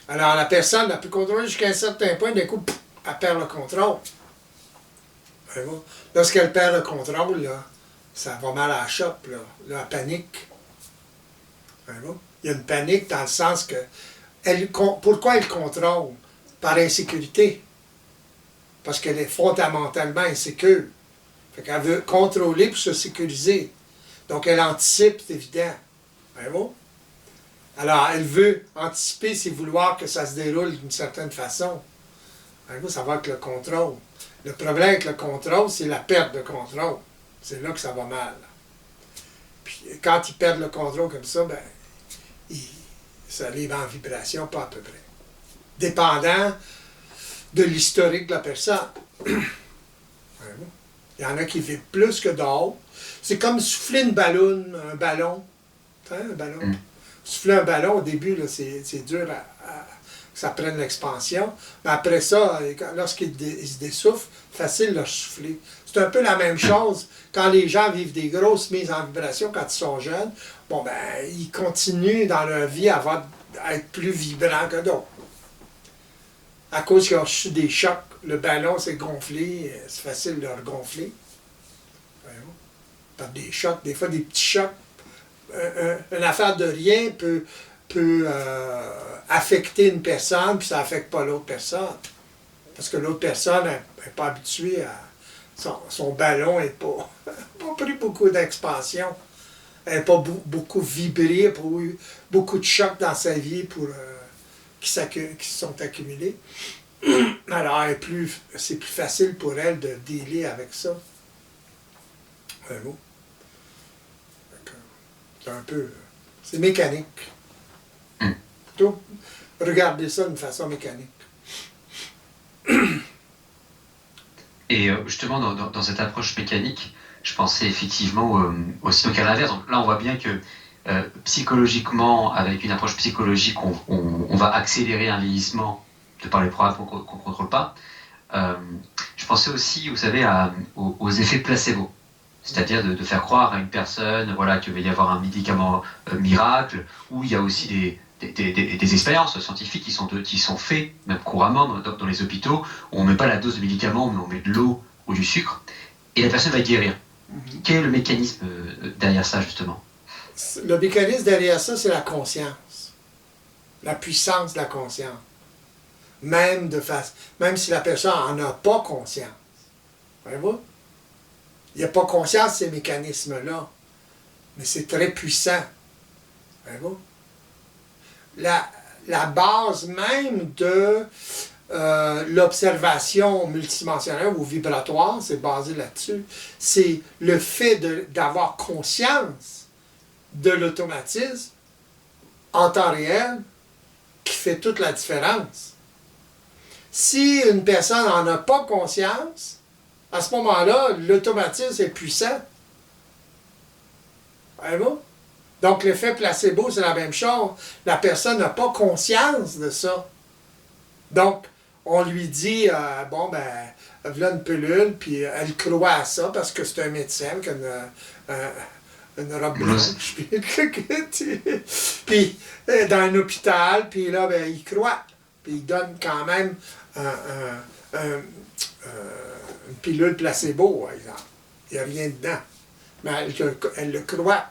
Alors, la personne, elle peut contrôler jusqu'à un certain point, d'un coup, elle perd le contrôle. Lorsqu'elle perd le contrôle, là, ça va mal à la chope, là, elle panique. Il y a une panique dans le sens que, pourquoi elle contrôle? Par insécurité. Parce qu'elle est fondamentalement insécure. Fait qu'elle veut contrôler pour se sécuriser. Donc elle anticipe, c'est évident. Alors elle veut anticiper, c'est vouloir que ça se déroule d'une certaine façon. Ça va avec le contrôle. Le problème avec le contrôle, c'est la perte de contrôle. C'est là que ça va mal. Puis quand ils perdent le contrôle comme ça, ça arrive en vibration, pas à peu près. Dépendant de l'historique de la personne. Il y en a qui vivent plus que d'autres. C'est comme souffler un ballon. Un ballon. Souffler un ballon, au début, là, c'est dur que ça prenne l'expansion. Mais après ça, lorsqu'ils se dessoufflent, facile de leur souffler. C'est un peu la même chose quand les gens vivent des grosses mises en vibration quand ils sont jeunes. Ils continuent dans leur vie à être plus vibrants que d'autres. À cause qu'ils ont reçu des chocs, le ballon s'est gonflé, c'est facile de le gonfler. Par des chocs, des fois des petits chocs. Une affaire de rien peut affecter une personne, puis ça n'affecte pas l'autre personne. Parce que l'autre personne n'est pas habituée à... Son ballon n'a pas pris beaucoup d'expansion. Elle n'a pas beaucoup vibré, pas eu beaucoup de chocs dans sa vie qui sont accumulés. Alors, c'est plus facile pour elle de dealer avec ça. Un mot. C'est un peu... C'est mécanique. Plutôt regarder ça d'une façon mécanique. Et justement, dans cette approche mécanique, je pensais effectivement aussi donc à l'inverse. Donc là, on voit bien que psychologiquement, avec une approche psychologique, on va accélérer un vieillissement de par les programmes qu'on ne contrôle pas. Je pensais aussi, vous savez, aux effets placebo. C'est-à-dire de faire croire à une personne voilà, qu'il va y avoir un médicament miracle, où il y a aussi des expériences scientifiques qui sont faites, même couramment dans les hôpitaux, où on ne met pas la dose de médicament, mais on met de l'eau ou du sucre, et la personne va guérir. Quel est le mécanisme derrière ça, justement? Le mécanisme derrière ça, c'est la conscience. La puissance de la conscience. Même si la personne n'en a pas conscience. Voyez-vous? Il n'y a pas conscience de ces mécanismes-là. Mais c'est très puissant. Voyez-vous? La base même de l'observation multidimensionnelle ou vibratoire, c'est basé là-dessus, c'est le fait d'avoir conscience de l'automatisme en temps réel qui fait toute la différence. Si une personne n'en a pas conscience, à ce moment-là, l'automatisme est puissant. Voyez-vous? Donc, l'effet placebo, c'est la même chose. La personne n'a pas conscience de ça. Donc, on lui dit, bon, ben, voilà une pilule, puis elle croit à ça parce que c'est un médecin avec une robe blanche. Puis, dans un hôpital, puis là, ben, il croit. Puis, il donne quand même une pilule placebo, par exemple. Il n'y a rien dedans. Mais elle le croit.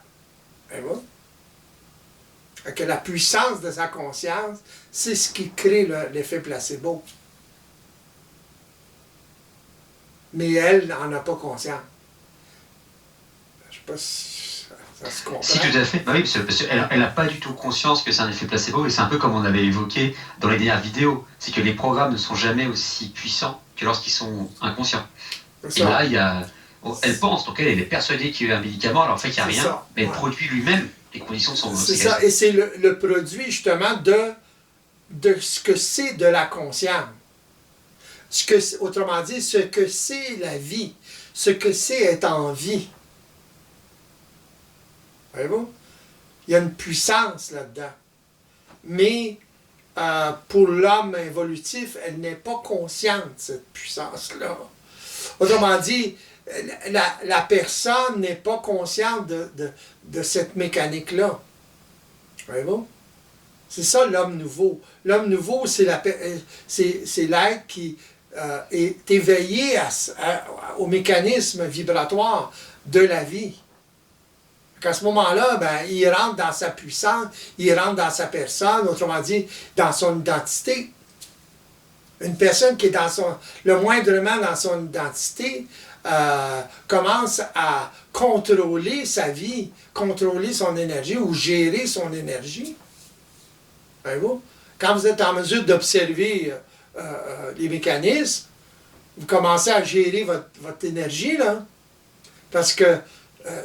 Que la puissance de sa conscience, c'est ce qui crée l'effet placebo. Mais elle n'en a pas conscience. Je ne sais pas si ça se comprend. Si, tout à fait. Bah oui, parce qu'elle n'a pas du tout conscience que c'est un effet placebo, et c'est un peu comme on avait évoqué dans les dernières vidéos. C'est que les programmes ne sont jamais aussi puissants que lorsqu'ils sont inconscients. Et là, elle pense, donc elle est persuadée qu'il y a un médicament, alors en fait, il n'y a rien, ça. Mais le produit lui-même, les conditions sont... C'est ça, et c'est le produit, justement, de ce que c'est de la conscience. Autrement dit, ce que c'est la vie, ce que c'est être en vie. Voyez-vous? Il y a une puissance là-dedans. Mais pour l'homme évolutif, elle n'est pas consciente, cette puissance-là. Autrement dit, la personne n'est pas consciente de cette mécanique-là. Voyez-vous? C'est ça l'homme nouveau. L'homme nouveau, c'est l'être qui est éveillé au mécanisme vibratoire de la vie. À ce moment-là, ben, il rentre dans sa puissance, il rentre dans sa personne, autrement dit, dans son identité. Une personne qui est le moindrement dans son identité commence à contrôler sa vie, contrôler son énergie ou gérer son énergie. Voyez-vous? Quand vous êtes en mesure d'observer les mécanismes, vous commencez à gérer votre énergie, là, parce que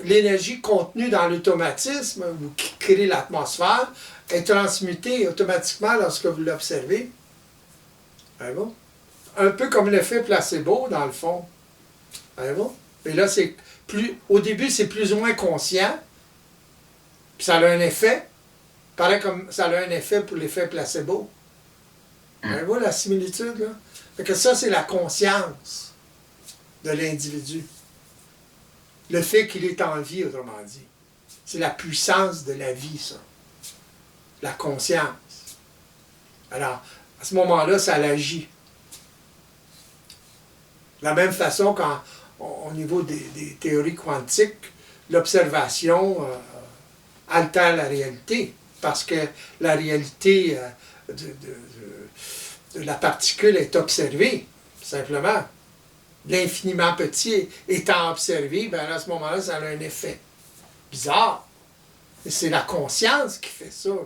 l'énergie contenue dans l'automatisme ou qui crée l'atmosphère est transmutée automatiquement lorsque vous l'observez. Voyez-vous? Un peu comme l'effet placebo, dans le fond. Voyez-vous? Mais là, au début, c'est plus ou moins conscient, puis ça a un effet. Pareil comme ça a un effet pour l'effet placebo. Voyez-vous la similitude, là? Fait que ça, c'est la conscience de l'individu. Le fait qu'il est en vie, autrement dit. C'est la puissance de la vie, ça. La conscience. Alors, à ce moment-là, ça l'agit. De la même façon, au niveau des théories quantiques, l'observation altère la réalité. Parce que la réalité de la particule est observée, simplement. L'infiniment petit étant observé, ben à ce moment-là, ça a un effet bizarre. Et c'est la conscience qui fait ça, là,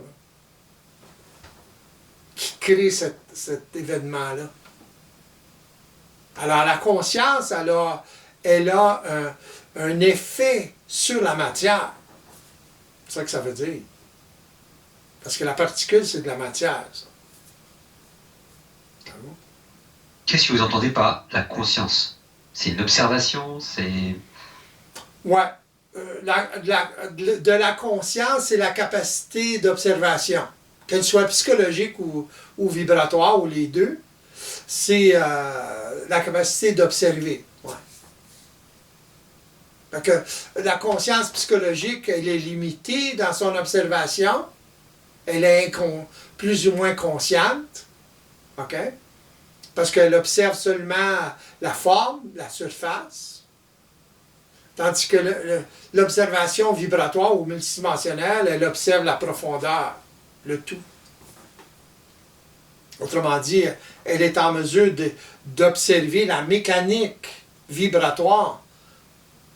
qui crée cet événement-là. Alors la conscience, elle a un effet sur la matière. C'est ça que ça veut dire. Parce que la particule, c'est de la matière, ça. Qu'est-ce que vous entendez par la conscience? C'est une observation, c'est... Ouais. De la conscience, c'est la capacité d'observation. Qu'elle soit psychologique ou vibratoire, ou les deux, c'est la capacité d'observer. Ouais. Fait que la conscience psychologique, elle est limitée dans son observation. Elle est plus ou moins consciente. OK? Parce qu'elle observe seulement la forme, la surface. Tandis que l'observation vibratoire ou multidimensionnelle, elle observe la profondeur, le tout. Autrement dit, elle est en mesure d'observer la mécanique vibratoire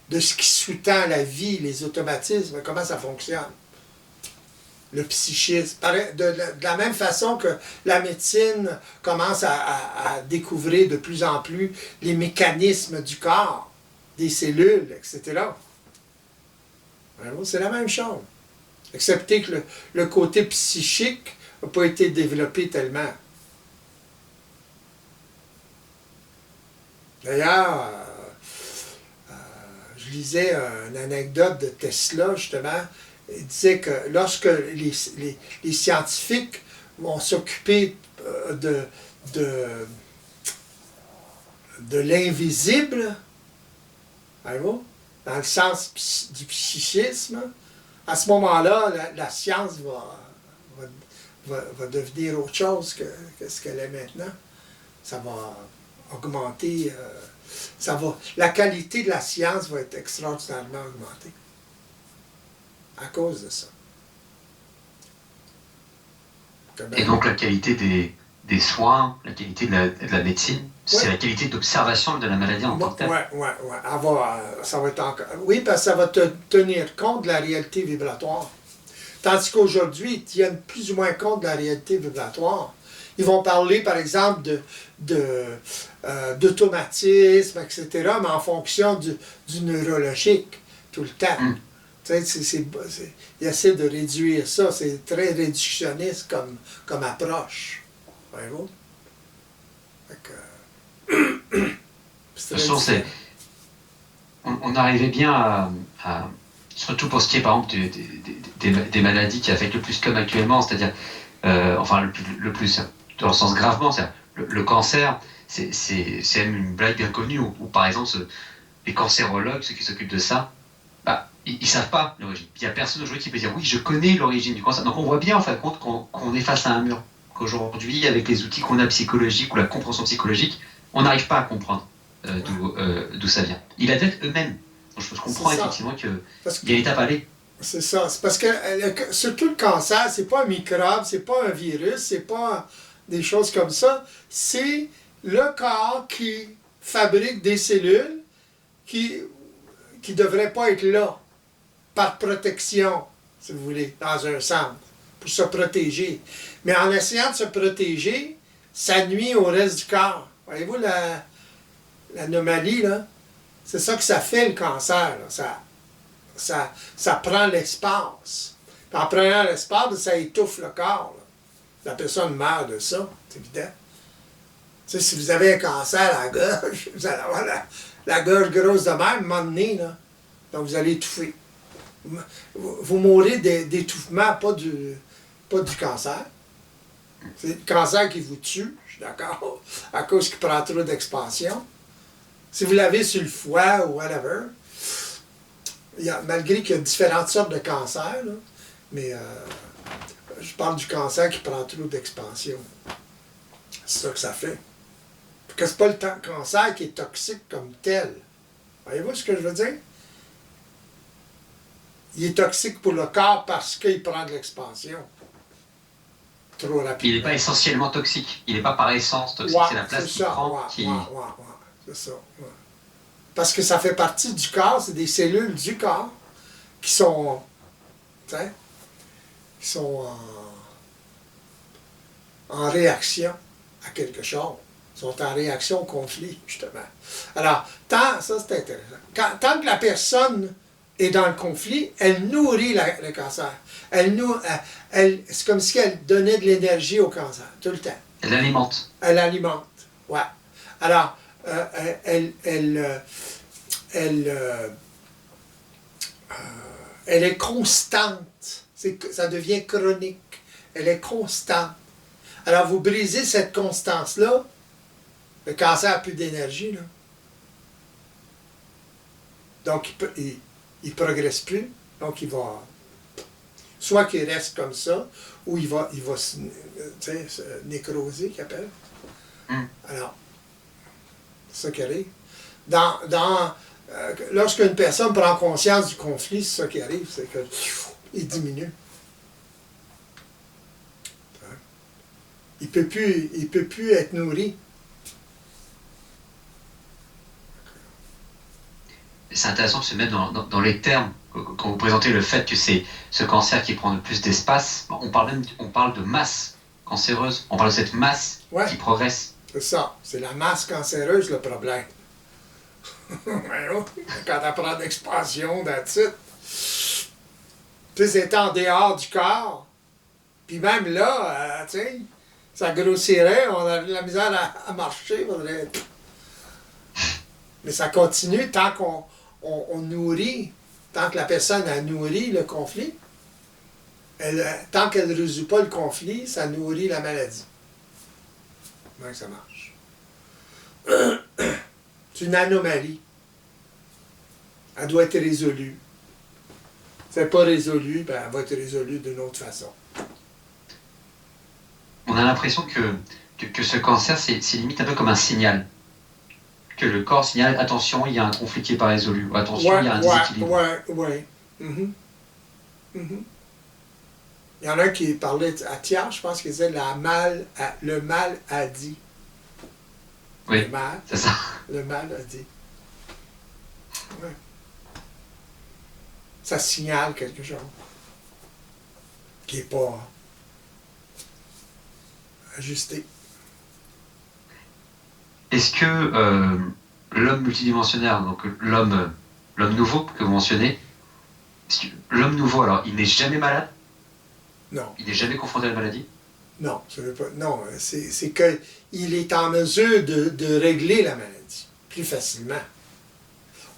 de ce qui sous-tend la vie, les automatismes, comment ça fonctionne. Le psychisme. De la même façon que la médecine commence à découvrir de plus en plus les mécanismes du corps, des cellules, etc. C'est la même chose. Excepté que le côté psychique n'a pas été développé tellement. D'ailleurs, je lisais une anecdote de Tesla, justement. Il disait que lorsque les scientifiques vont s'occuper de l'invisible, dans le sens du psychisme, à ce moment-là, la science va devenir autre chose que ce qu'elle est maintenant. Ça va augmenter, la qualité de la science va être extraordinairement augmentée à cause de ça. Et donc la qualité des soins, la qualité de la médecine, c'est la qualité d'observation de la maladie en tant que telle. Oui. Ça va être encore... Oui, parce que ça va tenir compte de la réalité vibratoire. Tandis qu'aujourd'hui, ils tiennent plus ou moins compte de la réalité vibratoire. Ils vont parler, par exemple, d'automatisme, etc., mais en fonction du neurologique, tout le temps. Ils essaient de réduire ça. C'est très réductionniste comme approche. Voyez-vous? De toute façon, on arrivait bien à... Surtout pour ce qui est, par exemple, des maladies qui affectent le plus comme actuellement, c'est-à-dire, enfin, le plus, dans le sens gravement, c'est-à-dire, le cancer, c'est même une blague bien connue, où par exemple, les cancérologues, ceux qui s'occupent de ça, bah, ils savent pas l'origine. Il n'y a personne aujourd'hui qui peut dire, oui, je connais l'origine du cancer. Donc on voit bien, en fin de compte, qu'on est face à un mur. Qu'aujourd'hui, avec les outils qu'on a psychologiques ou la compréhension psychologique, on n'arrive pas à comprendre d'où ça vient. Il a peut-être eux-mêmes. Donc je comprends effectivement qu'il y a une étape à aller. C'est ça. C'est parce que surtout le cancer, c'est pas un microbe, c'est pas un virus, c'est pas des choses comme ça. C'est le corps qui fabrique des cellules qui ne devraient pas être là par protection, si vous voulez, dans un sens, pour se protéger. Mais en essayant de se protéger, ça nuit au reste du corps. Voyez-vous l'anomalie, là? C'est ça que ça fait, le cancer. Là. Ça prend l'espace. En prenant l'espace, ça étouffe le corps. Là. La personne meurt de ça, c'est évident. Tu sais, si vous avez un cancer à la gorge, vous allez avoir la gorge grosse de même, à un moment donné, là. Donc vous allez étouffer. Vous mourrez d'étouffement, pas du cancer. C'est le cancer qui vous tue, je suis d'accord, à cause qu'il prend trop d'expansion. Si vous l'avez sur le foie ou whatever, malgré qu'il y a différentes sortes de cancers, là, mais je parle du cancer qui prend trop d'expansion. C'est ça que ça fait. Parce que c'est pas le cancer qui est toxique comme tel. Voyez-vous ce que je veux dire? Il est toxique pour le corps parce qu'il prend de l'expansion. Trop rapidement. Il n'est pas essentiellement toxique. Il n'est pas par essence toxique. C'est la place qu'il prend qui... C'est ça. Ouais. Parce que ça fait partie du corps, c'est des cellules du corps qui sont en réaction à quelque chose. Ils sont en réaction au conflit, justement. Alors, ça c'est intéressant. Tant que la personne est dans le conflit, elle nourrit le cancer. C'est comme si elle donnait de l'énergie au cancer, tout le temps. Elle l'alimente. Elle l'alimente, ouais. Alors, elle est constante. Ça devient chronique. Elle est constante. Alors, vous brisez cette constance-là, le cancer n'a plus d'énergie, là. Donc, il ne progresse plus. Donc, il va... Soit qu'il reste comme ça, ou il va se nécroser, qu'il appelle. Alors, c'est ça qui arrive. Lorsqu'une personne prend conscience du conflit, c'est ça qui arrive, c'est qu'il diminue. Il peut plus être nourri. C'est intéressant de se mettre dans les termes. Quand vous présentez le fait que c'est ce cancer qui prend le plus d'espace, on parle de masse cancéreuse. On parle de cette masse qui progresse. C'est ça. C'est la masse cancéreuse le problème. Quand elle prend d'expansion, that's it. Puis c'est en dehors du corps. Puis même là, tu sais, ça grossirait, on a de la misère à marcher. Mais ça continue tant qu'on nourrit, tant que la personne a nourri le conflit. Tant qu'elle ne résout pas le conflit, ça nourrit la maladie. Comment ça marche? C'est une anomalie. Elle doit être résolue. Si elle n'est pas résolue, ben, elle va être résolue d'une autre façon. On a l'impression que ce cancer, c'est limite un peu comme un signal. Que le corps signale, attention, il y a un conflit qui n'est pas résolu. Ou attention, il y a un déséquilibre. Oui. Il y en a un qui parlait à Thiers, je pense qu'il disait le mal a dit. Oui, c'est ça. Le mal a dit. Ouais. Ça signale quelque chose qui n'est pas ajusté. Est-ce que l'homme multidimensionnaire, donc l'homme nouveau que vous mentionnez, l'homme nouveau, alors, il n'est jamais malade? Non. Il n'est jamais confronté à la maladie? Non, ça veut pas. Non, c'est qu'il est en mesure de régler la maladie plus facilement.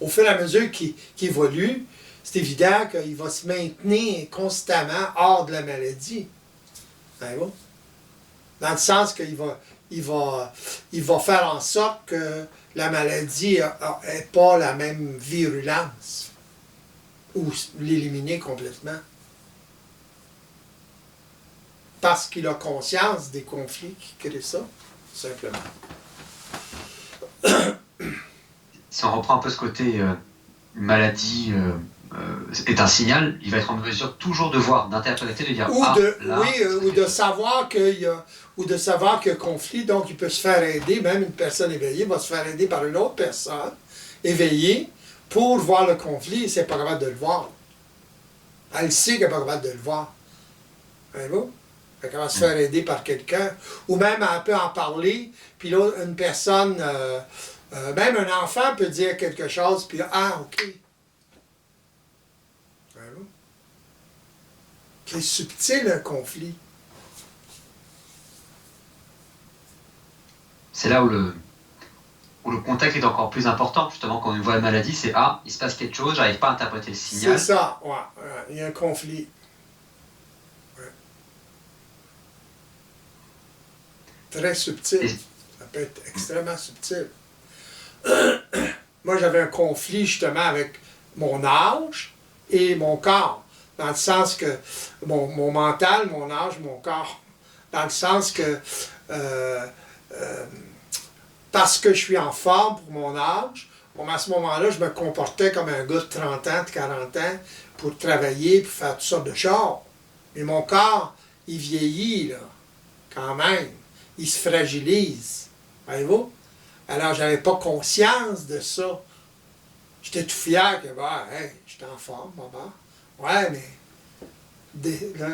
Au fur et à mesure qu'il évolue, c'est évident qu'il va se maintenir constamment hors de la maladie. Dans le sens qu'il va faire en sorte que la maladie n'ait pas la même virulence ou l'éliminer complètement. Parce qu'il a conscience des conflits qui créent ça, simplement. Si on reprend un peu ce côté maladie est un signal, il va être en mesure toujours de voir, d'interpréter, de dire ou de savoir qu'il y a conflit, donc il peut se faire aider, même une personne éveillée va se faire aider par une autre personne éveillée pour voir le conflit et c'est pas capable de le voir. Elle sait qu'elle n'est pas capable de le voir. Voyez-vous? Elle va se faire aider par quelqu'un, ou même elle peut en parler, puis là, une personne, même un enfant peut dire quelque chose, puis ok. C'est subtil un conflit. C'est là où le contact est encore plus important, justement, quand on voit la maladie, c'est il se passe quelque chose, j'arrive pas à interpréter le signal. C'est ça, ouais, il y a un conflit. Très subtil. Ça peut être extrêmement subtil. Moi, j'avais un conflit justement avec mon âge et mon corps. Dans le sens que mon mental, mon âge, mon corps. Dans le sens que parce que je suis en forme pour mon âge, à ce moment-là, je me comportais comme un gars de 30 ans, de 40 ans, pour travailler, pour faire toutes sortes de choses. Mais mon corps, il vieillit, là, quand même. Il se fragilise. Voyez-vous? Alors, je n'avais pas conscience de ça. J'étais tout fier que, j'étais en forme, maman. Ouais, mais, je vais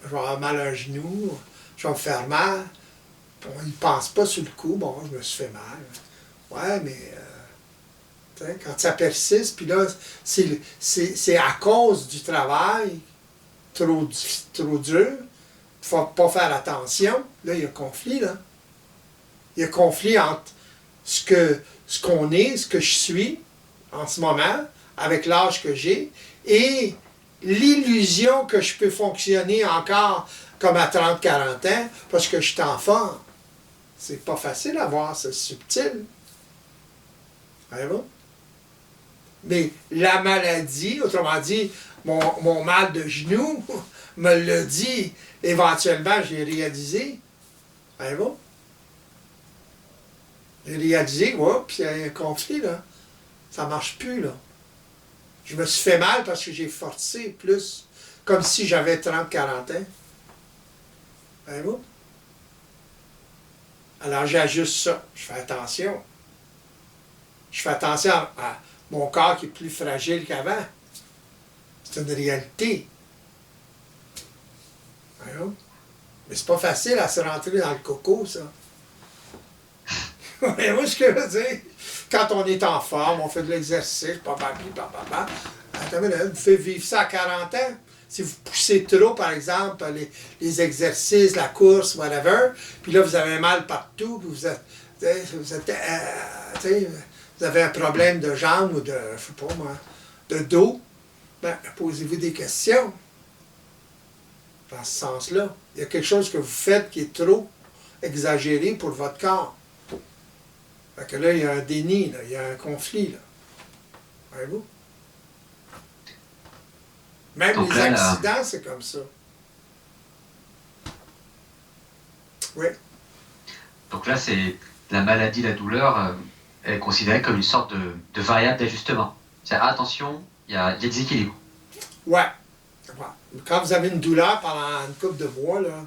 avoir mal à un genou, je vais me faire mal. on y pense pas sur le coup, bon, je me suis fait mal. Ouais, mais quand ça persiste, puis là, c'est à cause du travail trop dur, il faut pas faire attention. Là, il y a conflit, là. Il y a conflit entre ce qu'on est, ce que je suis en ce moment, avec l'âge que j'ai, et l'illusion que je peux fonctionner encore comme à 30-40 ans parce que je suis en forme. C'est pas facile à voir, c'est subtil. Voyez-vous? Mais la maladie, autrement dit, mon mal de genou, me l'a dit, éventuellement, j'ai réalisé. Voyez-vous? J'ai réalisé, puis il y a un conflit, là. Ça marche plus, là. Je me suis fait mal parce que j'ai forcé plus, comme si j'avais 30-40 ans. Voyez-vous? Alors j'ajuste ça. Je fais attention. Je fais attention à mon corps qui est plus fragile qu'avant. C'est une réalité. Voyez-vous? Mais c'est pas facile à se rentrer dans le coco, ça. Voyez-vous ce que je veux dire? Quand on est en forme, on fait de l'exercice, attends, vous faites vivre ça à 40 ans. Si vous poussez trop, par exemple, les exercices, la course, whatever, puis là, vous avez mal partout, puis vous avez un problème de jambe ou de, je sais pas moi, de dos, ben, posez-vous des questions. Dans ce sens-là. Il y a quelque chose que vous faites qui est trop exagéré pour votre corps. Fait que là, il y a un déni, là, il y a un conflit. Voyez-vous? Même Donc les là, accidents, c'est comme ça. Oui. Donc là, c'est la maladie, la douleur, elle est considérée comme une sorte de variable d'ajustement. C'est attention, il y a déséquilibre. Ouais. Quand vous avez une douleur pendant une couple de mois, là,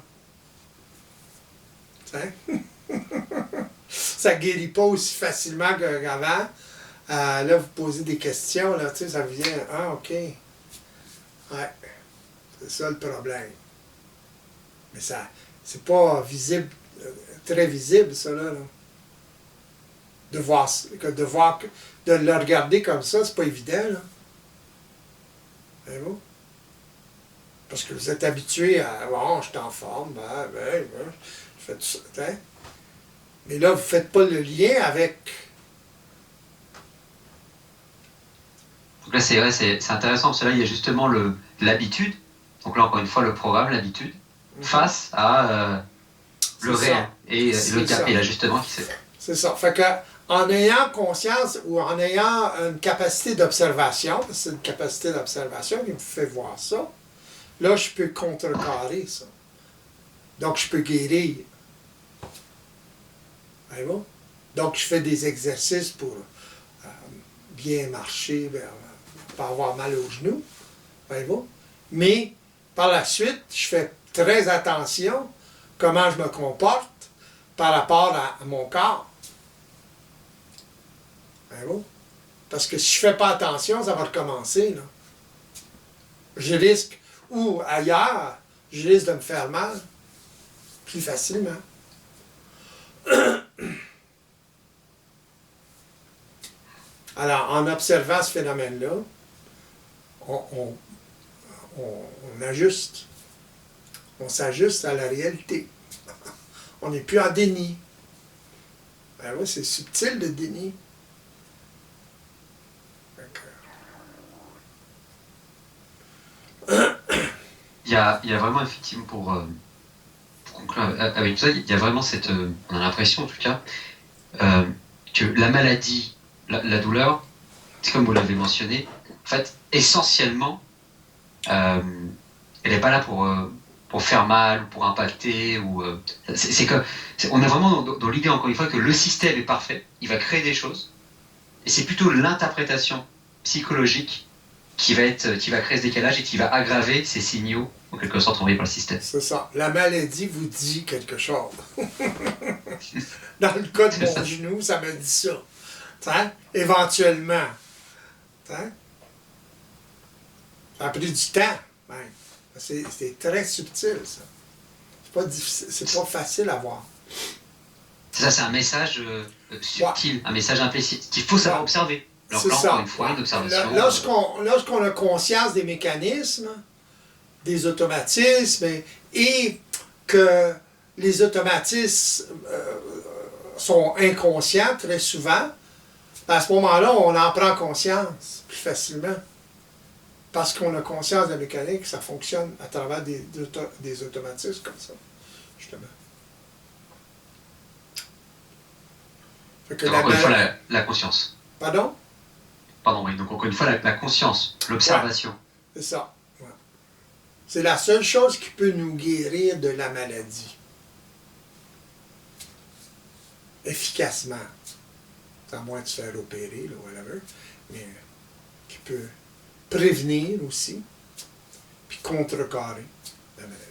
ça ne guérit pas aussi facilement qu'avant. Là, vous posez des questions, là, ça vient, ah, OK. Ouais, c'est ça le problème. Mais ça, c'est pas visible, très visible, ça, là. De le regarder comme ça, c'est pas évident, là. Voyez-vous? Parce que vous êtes habitué à, bon, je suis en forme, je fais tout ça, hein? Mais là, vous ne faites pas le lien avec... Donc là, c'est intéressant, parce que là, il y a justement l'habitude, donc là, encore une fois, le programme, l'habitude, face à le réel et le gap et l'ajustement qui s'est fait. C'est ça. Fait que, en ayant conscience ou en ayant une capacité d'observation, parce que c'est une capacité d'observation qui me fait voir ça, là, je peux contrecarrer ça. Donc, je peux guérir. Voyez-vous? Donc, je fais des exercices pour bien marcher, pas avoir mal aux genoux. Voyez-vous? Mais, par la suite, je fais très attention comment je me comporte par rapport à mon corps. Voyez-vous? Parce que si je ne fais pas attention, ça va recommencer, là. Je risque, ou ailleurs, je risque de me faire mal plus facilement. Alors, en observant ce phénomène-là, on ajuste. On s'ajuste à la réalité. On n'est plus en déni. Ben oui, c'est subtil le déni. Il y a vraiment, effectivement, pour conclure avec tout ça, il y a vraiment cette... on a l'impression, en tout cas, que la maladie, la douleur, c'est comme vous l'avez mentionné, en fait, essentiellement, elle n'est pas là pour faire mal, ou pour impacter, ou... on est vraiment dans l'idée, encore une fois, que le système est parfait, il va créer des choses, et c'est plutôt l'interprétation psychologique qui va créer ce décalage et qui va aggraver ces signaux, en quelque sorte, envoyés par le système. C'est ça. La maladie vous dit quelque chose. Dans le cas de mon genou, ça me dit ça. T'sais? Éventuellement. T'sais? Ça a pris du temps, même. C'est très subtil, ça. C'est pas facile à voir. C'est ça, c'est un message subtil, un message implicite qu'il faut savoir observer. Alors là, encore une fois, une observation. Lorsqu'on a conscience des mécanismes, des automatismes, et que les automatismes sont inconscients très souvent, à ce moment-là, on en prend conscience plus facilement. Parce qu'on a conscience de la mécanique, ça fonctionne à travers des automatismes comme ça, justement. Donc, encore une fois, la conscience. Pardon? Pardon, oui. Donc, encore une fois, la conscience, l'observation. Ouais, c'est ça. Ouais. C'est la seule chose qui peut nous guérir de la maladie. Efficacement. À moins de se faire opérer, là, whatever. Mais qui peut prévenir aussi, puis contrecarrer la maladie.